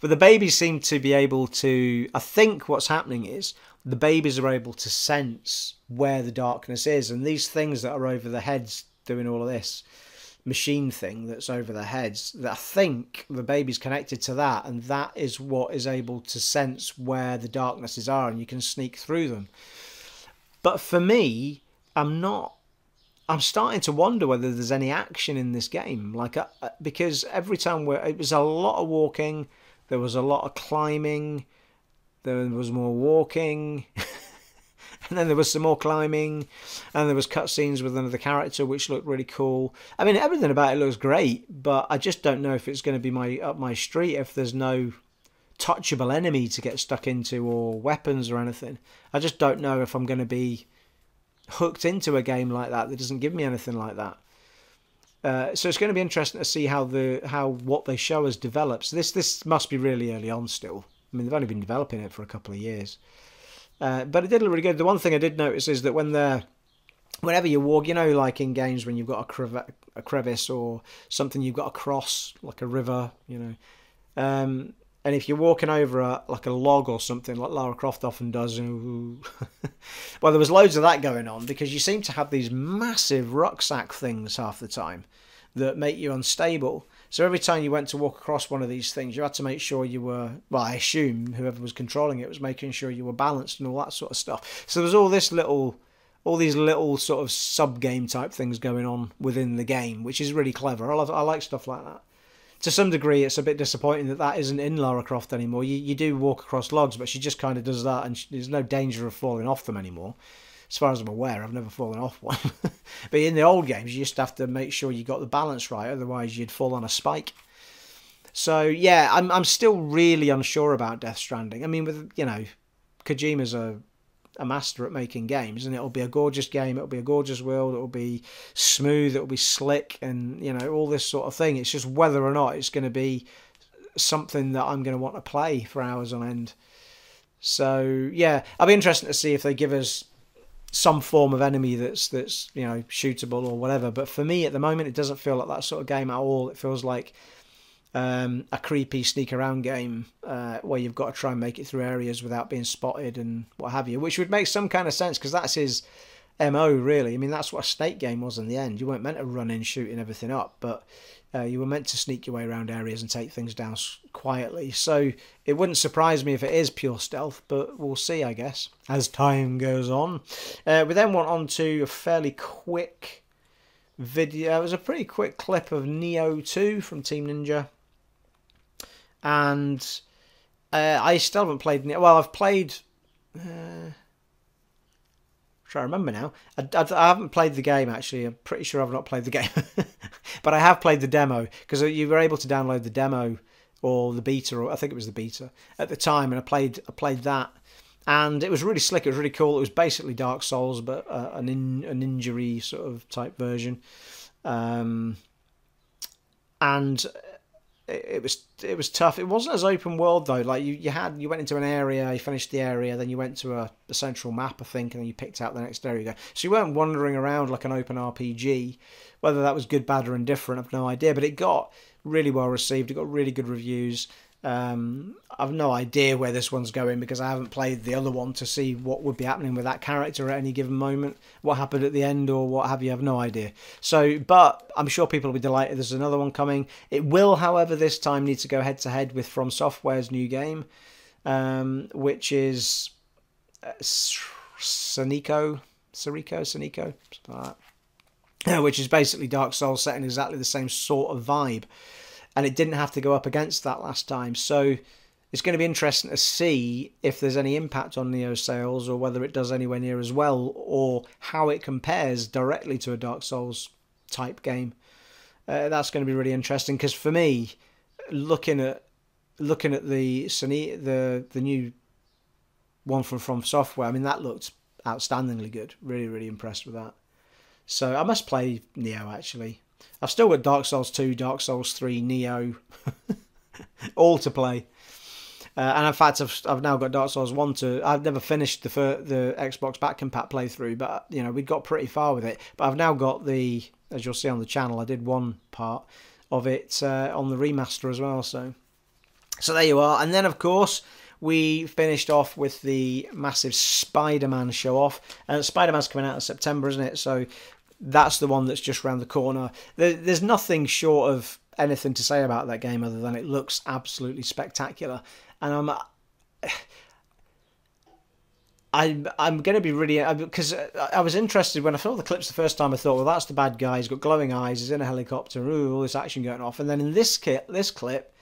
But the babies seem to be able to... I think what's happening is the babies are able to sense where the darkness is. And these things that are over their heads doing all of this machine thing that's over their heads, that I think the baby's connected to that, and that is what is able to sense where the darknesses are, and you can sneak through them. But for me, I'm starting to wonder whether there's any action in this game, because every time it was a lot of walking, there was a lot of climbing, there was more walking, and then there was some more climbing, and there was cutscenes with another character which looked really cool. I mean, everything about it looks great, but I just don't know if it's going to be up my street if there's no touchable enemy to get stuck into or weapons or anything. I just don't know if I'm going to be hooked into a game like that doesn't give me anything like that. So it's going to be interesting to see how what they show us develops. This must be really early on still. I mean, they've only been developing it for a couple of years. But it did look really good. The one thing I did notice is that whenever you walk, you know, like in games when you've got a crevice or something you've got to cross, like a river, you know, and if you're walking over a log or something, like Lara Croft often does, well, there was loads of that going on because you seem to have these massive rucksack things half the time that make you unstable. So every time you went to walk across one of these things, you had to make sure you were, well, I assume whoever was controlling it was making sure you were balanced and all that sort of stuff. So there's all these little sort of sub-game type things going on within the game, which is really clever. I like stuff like that. To some degree, it's a bit disappointing that isn't in Lara Croft anymore. You do walk across logs, but she just kind of does that, and there's no danger of falling off them anymore. As far as I'm aware, I've never fallen off one. But in the old games, you just have to make sure you got the balance right, otherwise you'd fall on a spike. So yeah, I'm still really unsure about Death Stranding. I mean, with, you know, Kojima's a master at making games, and it'll be a gorgeous game, it'll be a gorgeous world, it'll be smooth, it'll be slick, and, you know, all this sort of thing. It's just whether or not it's going to be something that I'm going to want to play for hours on end. So yeah, I'll be interested to see if they give us some form of enemy that's you know, shootable or whatever. But for me at the moment, it doesn't feel like that sort of game at all. It feels like a creepy sneak around game where you've got to try and make it through areas without being spotted and what have you, which would make some kind of sense because that's his MO, really. I mean, that's what a Snake game was in the end. You weren't meant to run in shooting everything up, but you were meant to sneak your way around areas and take things down quietly. So it wouldn't surprise me if it is pure stealth, but we'll see, I guess, as time goes on. We then went on to a fairly quick video. It was a pretty quick clip of Neo 2 from Team Ninja. And I still haven't played... Well, I've played... I'm trying to remember now. I haven't played the game, actually. I'm pretty sure I've not played the game. But I have played the demo, because you were able to download the demo or the beta, or I think it was the beta at the time, and I played that. And it was really slick, it was really cool. It was basically Dark Souls, but an injury sort of type version. And it was tough. It wasn't as open world though. Like you went into an area, you finished the area, then you went to the central map, I think, and then you picked out the next area you go. So you weren't wandering around like an open RPG. Whether that was good, bad, or indifferent, I've no idea. But it got really well received. It got really good reviews. I've no idea where this one's going because I haven't played the other one to see what would be happening with that character at any given moment, what happened at the end or what have you. I have no idea. So, but I'm sure people will be delighted there's another one coming. It will, however, this time need to go head to head with From Software's new game, which is Sariko, something like that. Which is basically Dark Souls set in exactly the same sort of vibe. And it didn't have to go up against that last time. So it's going to be interesting to see if there's any impact on Neo's sales or whether it does anywhere near as well or how it compares directly to a Dark Souls type game. That's going to be really interesting because for me, looking at looking at the new one from Software, I mean, that looked outstandingly good. Really, really impressed with that. So I must play Neo, actually. I've still got Dark Souls 2, Dark Souls 3, Neo, all to play. And in fact, I've now got Dark Souls 1 to... I've never finished the Xbox Back Compat playthrough, but, you know, we got pretty far with it. But I've now got the... As you'll see on the channel, I did one part of it on the remaster as well. So there you are. And then, of course, we finished off with the massive Spider-Man show-off. And Spider-Man's coming out in September, isn't it? So that's the one that's just around the corner. There's nothing short of anything to say about that game other than it looks absolutely spectacular. And I'm going to be really... Because I was interested when I saw the clips the first time. I thought, well, that's the bad guy. He's got glowing eyes. He's in a helicopter. Ooh, all this action going off. And then in this clip,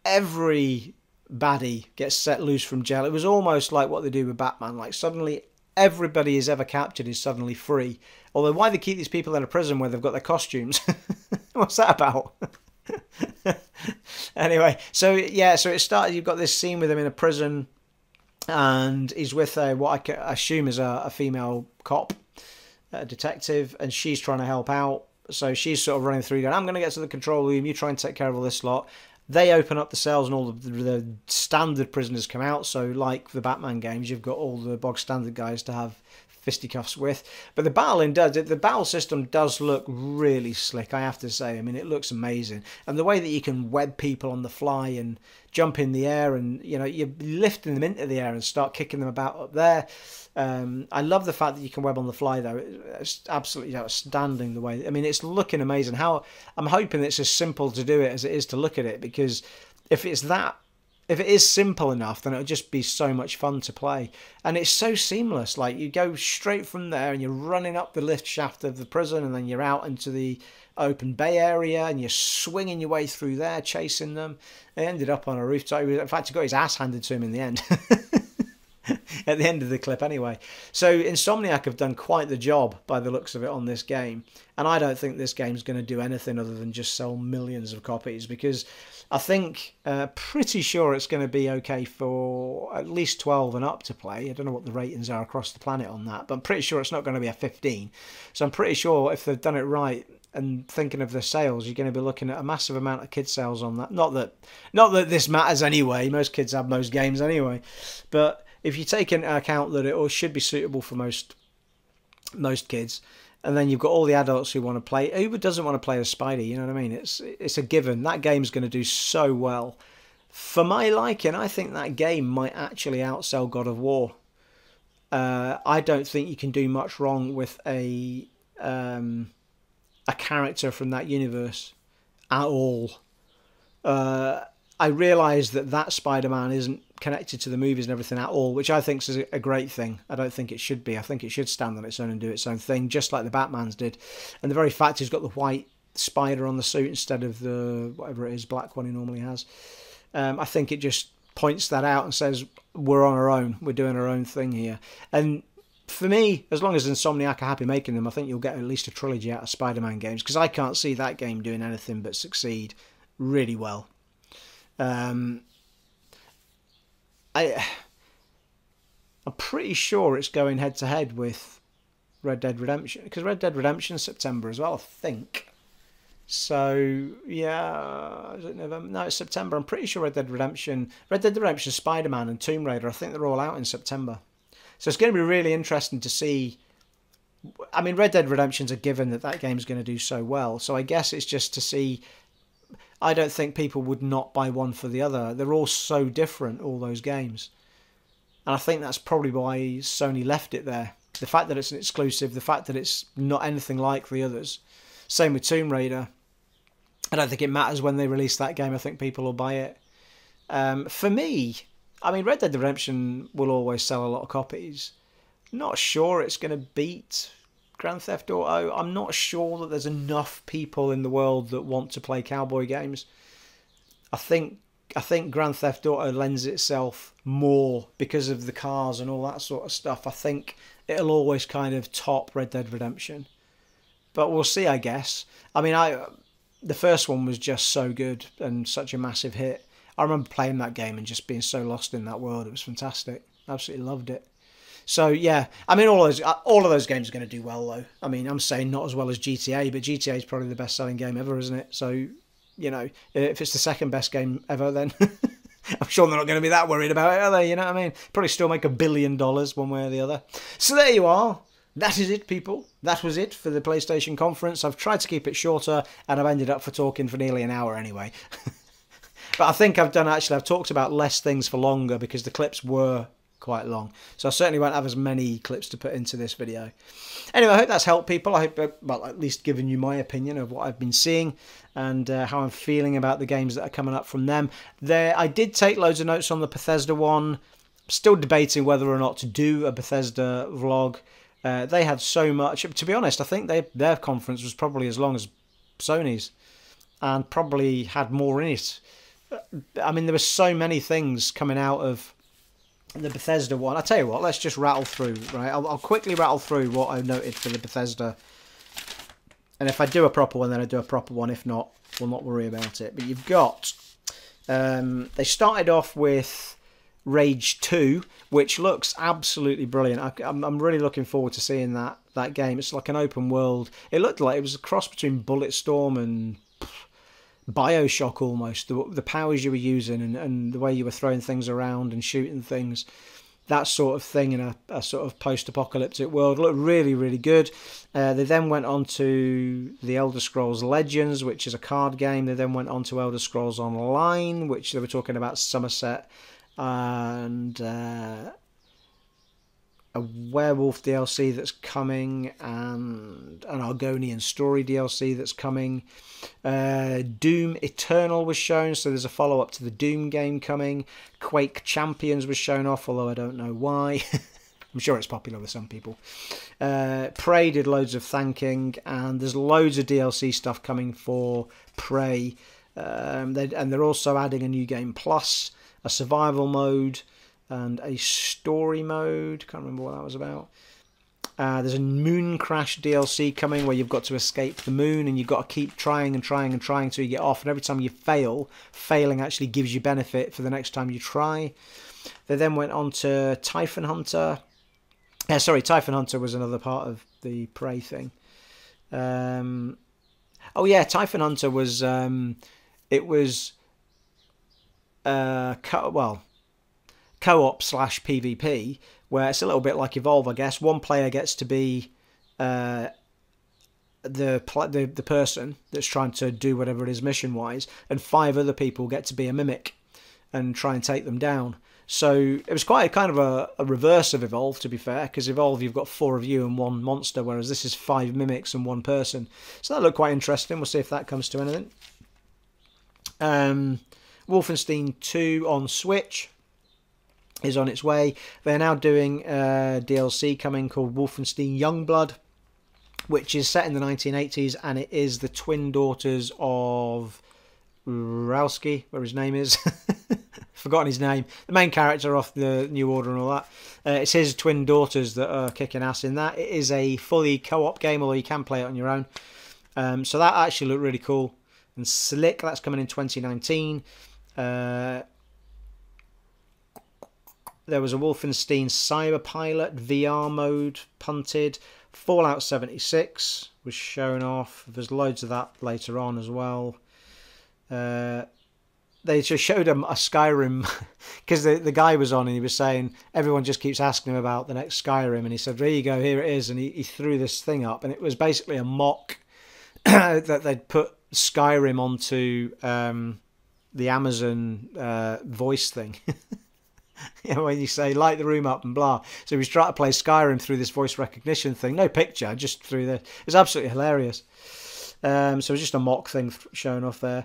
every baddie gets set loose from jail. It was almost like what they do with Batman. Like, suddenly everybody is ever captured is suddenly free. Although, why they keep these people in a prison where they've got their costumes? What's that about? Anyway, so yeah, so it started. You've got this scene with him in a prison, and he's with what I can assume is a female cop, a detective, and she's trying to help out. So she's sort of running through, going, "I'm going to get to the control room. You try and take care of all this lot." They open up the cells, and all the standard prisoners come out. So, like the Batman games, you've got all the bog standard guys to have fisticuffs with. But the battle system does look really slick, I have to say. I mean, it looks amazing. And the way that you can web people on the fly and jump in the air, and, you know, you're lifting them into the air and start kicking them about up there. I love the fact that you can web on the fly, though. It's absolutely outstanding the way. I mean, it's looking amazing. I'm hoping it's as simple to do it as it is to look at it, because if it is simple enough, then it'll just be so much fun to play. And it's so seamless. Like, you go straight from there and you're running up the lift shaft of the prison, and then you're out into the open bay area and you're swinging your way through there, chasing them. He ended up on a rooftop. In fact, he got his ass handed to him in the end. At the end of the clip anyway. So Insomniac have done quite the job by the looks of it on this game. And I don't think this game's going to do anything other than just sell millions of copies, because I think, pretty sure it's going to be okay for at least 12 and up to play. I don't know what the ratings are across the planet on that, but I'm pretty sure it's not going to be a 15. So I'm pretty sure if they've done it right, and thinking of the sales, you're going to be looking at a massive amount of kids sales on that. Not that this matters anyway. Most kids have most games anyway. But if you take into account that it should be suitable for most kids, and then you've got all the adults who want to play. Who doesn't want to play as Spidey? You know what I mean? It's a given. That game's going to do so well. For my liking, I think that game might actually outsell God of War. I don't think you can do much wrong with a character from that universe at all. I realise that Spider-Man isn't connected to the movies and everything at all, which I think is a great thing. I don't think it should be. I think it should stand on its own and do its own thing, just like the Batman's did. And the very fact he's got the white spider on the suit instead of the, whatever it is, black one he normally has, I think it just points that out and says, we're on our own. We're doing our own thing here. And for me, as long as Insomniac are happy making them, I think you'll get at least a trilogy out of Spider-Man games, because I can't see that game doing anything but succeed really well. I'm pretty sure it's going head to head with Red Dead Redemption, because Red Dead Redemption is September as well, I think. So yeah, is it November? No, it's September. I'm pretty sure Red Dead Redemption, Spider-Man, and Tomb Raider, I think they're all out in September. So it's going to be really interesting to see. I mean, Red Dead Redemption's a given that game's going to do so well. So I guess it's just to see. I don't think people would not buy one for the other. They're all so different, all those games. And I think that's probably why Sony left it there. The fact that it's an exclusive, the fact that it's not anything like the others. Same with Tomb Raider. I don't think it matters when they release that game. I think people will buy it. For me, I mean, Red Dead Redemption will always sell a lot of copies. Not sure it's going to beat Grand Theft Auto. I'm not sure that there's enough people in the world that want to play cowboy games. I think Grand Theft Auto lends itself more because of the cars and all that sort of stuff. I think it'll always kind of top Red Dead Redemption. But we'll see, I guess. I mean, the first one was just so good and such a massive hit. I remember playing that game and just being so lost in that world. It was fantastic. Absolutely loved it. So yeah, I mean, all of those games are going to do well, though. I mean, I'm saying not as well as GTA, but GTA is probably the best-selling game ever, isn't it? So, you know, if it's the second best game ever, then I'm sure they're not going to be that worried about it, are they? You know what I mean? Probably still make $1 billion one way or the other. So there you are. That is it, people. That was it for the PlayStation conference. I've tried to keep it shorter, and I've ended up talking for nearly an hour anyway. But I think I've talked about less things for longer because the clips were quite long. So I certainly won't have as many clips to put into this video. Anyway, I hope that's helped people. I hope, well, at least given you my opinion of what I've been seeing and how I'm feeling about the games that are coming up from them. I did take loads of notes on the Bethesda one. Still debating whether or not to do a Bethesda vlog. They had so much. To be honest, I think their conference was probably as long as Sony's and probably had more in it. I mean, there were so many things coming out of the Bethesda one. I tell you what, let's just rattle through, right? I'll quickly rattle through what I noted for the Bethesda. And if I do a proper one, then I do a proper one. If not, we'll not worry about it. But you've got... they started off with Rage 2, which looks absolutely brilliant. I'm really looking forward to seeing that game. It's like an open world. It looked like it was a cross between Bulletstorm and Bioshock almost. The powers you were using and the way you were throwing things around and shooting things, that sort of thing in a sort of post-apocalyptic world. Looked really, really good. They then went on to the Elder Scrolls Legends, which is a card game. They then went on to Elder Scrolls Online, which they were talking about Somerset, and a werewolf DLC that's coming, and an Argonian story DLC that's coming. Doom Eternal was shown, so there's a follow-up to the Doom game coming. Quake Champions was shown off, although I don't know why. I'm sure it's popular with some people. Prey did loads of thanking, and there's loads of DLC stuff coming for Prey. And they're also adding a new game plus, a survival mode, and a story mode. Can't remember what that was about. There's a Moon Crash DLC coming where you've got to escape the moon and you've got to keep trying and trying and trying till you get off. And every time you fail, failing actually gives you benefit for the next time you try. They then went on to Typhon Hunter. Typhon Hunter was another part of the Prey thing. Oh yeah, Typhon Hunter was... it was... co-op / PvP, where it's a little bit like Evolve, I guess. One player gets to be the person that's trying to do whatever it is mission-wise, and 5 other people get to be a mimic and try and take them down. So it was quite a kind of a reverse of Evolve, to be fair, because Evolve you've got 4 of you and 1 monster, whereas this is 5 mimics and 1 person. So that looked quite interesting. We'll see if that comes to anything. Wolfenstein 2 on Switch is on its way. They're now doing a DLC coming called Wolfenstein Youngblood, which is set in the 1980s, and it is the twin daughters of Rowski, where his name is. Forgotten his name. The main character off the New Order and all that. It's his twin daughters that are kicking ass in that. It is a fully co-op game, although you can play it on your own. So that actually looked really cool and slick. That's coming in 2019. There was a Wolfenstein Cyberpilot VR mode punted. Fallout 76 was shown off. There's loads of that later on as well. They just showed him a Skyrim because the guy was on and he was saying everyone just keeps asking him about the next Skyrim, and he said, there you go, here it is, and he threw this thing up, and it was basically a mock that they'd put Skyrim onto the Amazon voice thing. You know, when you say light the room up and blah. So he was trying to play Skyrim through this voice recognition thing. No picture, just through the... It was absolutely hilarious. So it was just a mock thing showing off there.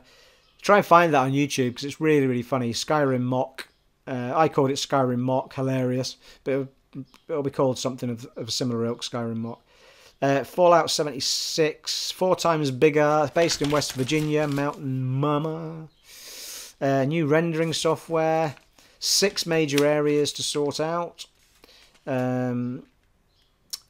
Try and find that on YouTube because it's really, really funny. Skyrim mock. I called it Skyrim mock. Hilarious. But it'll be called something of a similar ilk, Skyrim mock. Fallout 76. 4 times bigger. Based in West Virginia. Mountain Mama. New rendering software. 6 major areas to sort out.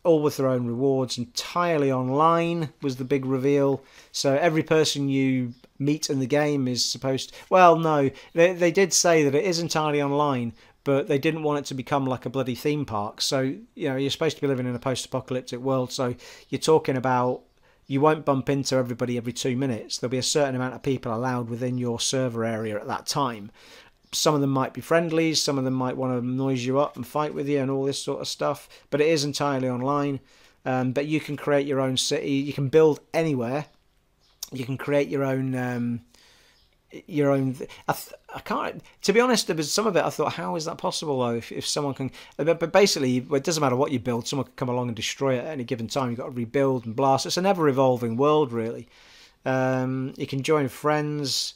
all with their own rewards, entirely online was the big reveal. So every person you meet in the game is supposed to, well, no, they did say that it is entirely online, but they didn't want it to become like a bloody theme park. So, you're supposed to be living in a post-apocalyptic world, so you're talking about you won't bump into everybody every 2 minutes. There'll be a certain amount of people allowed within your server area at that time. Some of them might be friendlies, some of them might want to noise you up and fight with you and all this sort of stuff, but it is entirely online. But you can create your own city, you can build anywhere, you can create your own I can't, to be honest, there was some of it I thought, how is that possible though, if someone can, but basically it doesn't matter what you build, someone can come along and destroy it at any given time. You've got to rebuild and blast. It's an ever evolving world, really. You can join friends.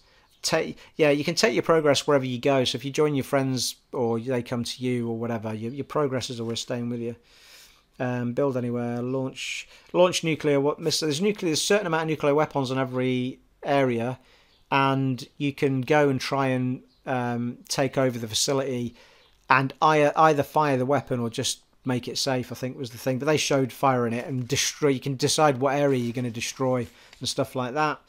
You can take your progress wherever you go. So if you join your friends or they come to you or whatever, your progress is always staying with you. Build anywhere, launch nuclear. There's a certain amount of nuclear weapons on every area, and you can go and try and take over the facility and either fire the weapon or just make it safe, I think was the thing. But they showed firing it and destroy. You can decide what area you're going to destroy and stuff like that.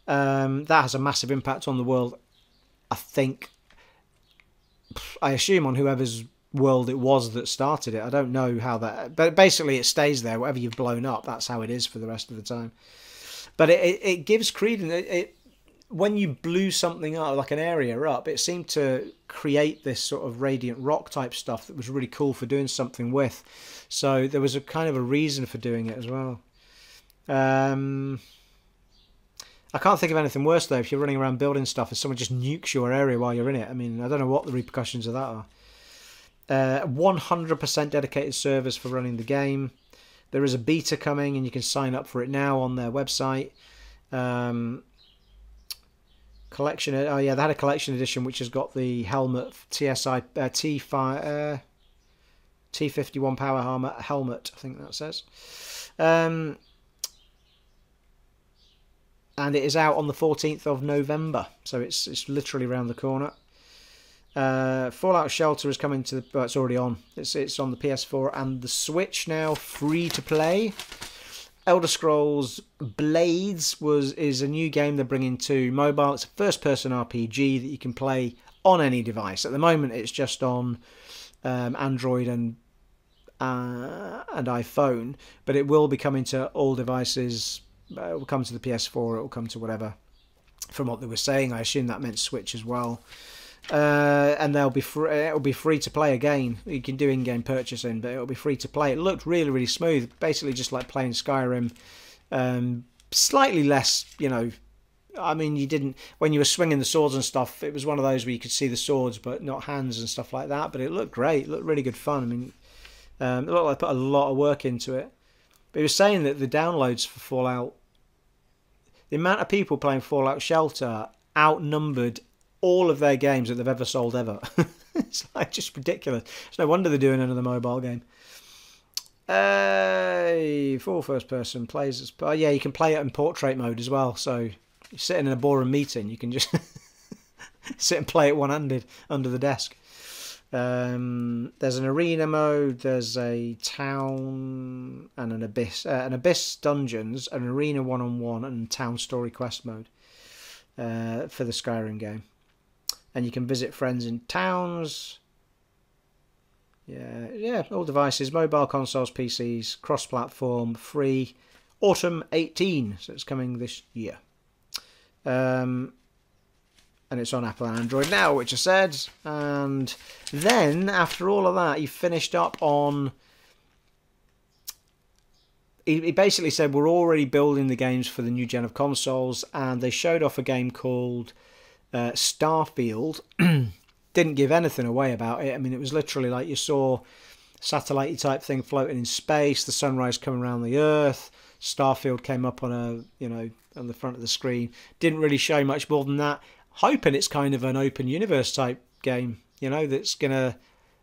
That has a massive impact on the world, I assume on whoever's world it was that started it. I don't know how that, but basically it stays there. Whatever you've blown up, that's how it is for the rest of the time. But it gives credence. When you blew something up, like an area up, it seemed to create this sort of radiant rock type stuff that was really cool for doing something with. So there was a kind of a reason for doing it as well. I can't think of anything worse, though, if you're running around building stuff and someone just nukes your area while you're in it. I mean, I don't know what the repercussions of that are. 100% dedicated servers for running the game. There is a beta coming, and you can sign up for it now on their website. Collection. Oh, yeah, they had a collection edition, which has got the helmet, TSI T51 power helmet, I think that says. And it is out on the 14th of November, so it's literally around the corner. Fallout Shelter is coming to the... Well, it's already on. It's on the PS4 and the Switch now, free to play. Elder Scrolls Blades is a new game they're bringing to mobile. It's a first-person RPG that you can play on any device. At the moment, it's just on Android and iPhone, but it will be coming to all devices. It will come to the PS4, it will come to whatever. From what they were saying, I assume that meant Switch as well. And it'll be free to play again. You can do in-game purchasing, but it'll be free to play. It looked really, really smooth, basically just like playing Skyrim. Slightly less, I mean, you didn't, when you were swinging the swords and stuff, it was one of those where you could see the swords but not hands and stuff like that. But it looked great. It looked really good fun. I mean, it looked like they put a lot of work into it. But he was saying that the downloads for Fallout, the amount of people playing Fallout Shelter outnumbered all of their games that they've ever sold ever. It's like just ridiculous. It's no wonder they're doing another mobile game. Full first person plays as... yeah, you can play it in portrait mode as well. So you're sitting in a boring meeting, you can just sit and play it one-handed under the desk. There's an arena mode, there's a town and an abyss dungeons, an arena one-on-one, and town story quest mode for the Skyrim game. And you can visit friends in towns. Yeah, all devices, mobile consoles, PCs, cross-platform, free, autumn 18, so it's coming this year. And it's on Apple and Android now, which I said. And then, after all of that, he finished up on... He basically said, we're already building the games for the new gen of consoles, and they showed off a game called Starfield. Didn't give anything away about it. I mean, it was literally like you saw satellite-y type thing floating in space, the sunrise coming around the Earth, Starfield came up on on the front of the screen. Didn't really show much more than that. Hoping it's kind of an open universe type game, that's gonna,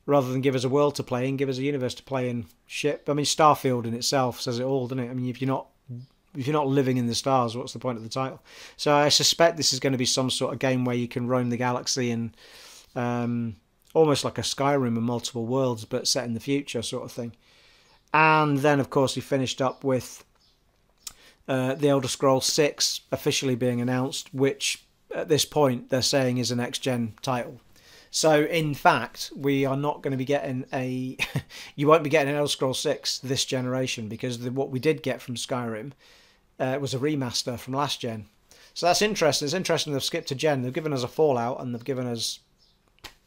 rather than give us a world to play in, give us a universe to play in. Shit, I mean, Starfield in itself says it all, doesn't it? I mean, if you're not living in the stars, what's the point of the title? So I suspect this is going to be some sort of game where you can roam the galaxy and almost like a Skyrim and multiple worlds, but set in the future sort of thing. And then, of course, we finished up with The Elder Scrolls 6 officially being announced, which at this point they're saying is a next-gen title. So, in fact, we are not going to be getting a... you won't be getting an Elder Scrolls 6 this generation, because what we did get from Skyrim was a remaster from last gen. So that's interesting. It's interesting they've skipped a gen. They've given us a Fallout, and they've given us...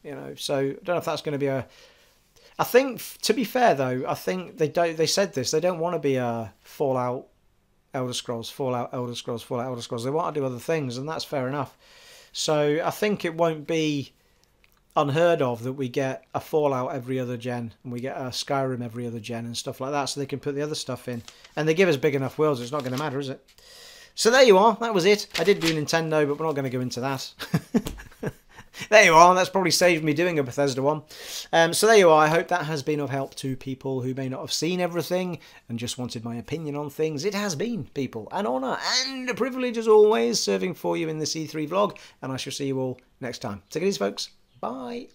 You know, so I don't know if that's going to be a... I think, to be fair though, I think they said this. They don't want to be a Fallout, Elder Scrolls, Fallout, Elder Scrolls, Fallout, Elder Scrolls. They want to do other things, and that's fair enough. So I think it won't be unheard of that we get a Fallout every other gen, and we get a Skyrim every other gen and stuff like that, so they can put the other stuff in. And they give us big enough worlds, it's not going to matter, is it? So there you are. That was it. I did do Nintendo, but we're not going to go into that. There you are. That's probably saved me doing a Bethesda one. So there you are. I hope that has been of help to people who may not have seen everything and just wanted my opinion on things. It has been, people, an honour and a privilege as always serving for you in this E3 vlog, and I shall see you all next time. Take it easy, folks. Bye.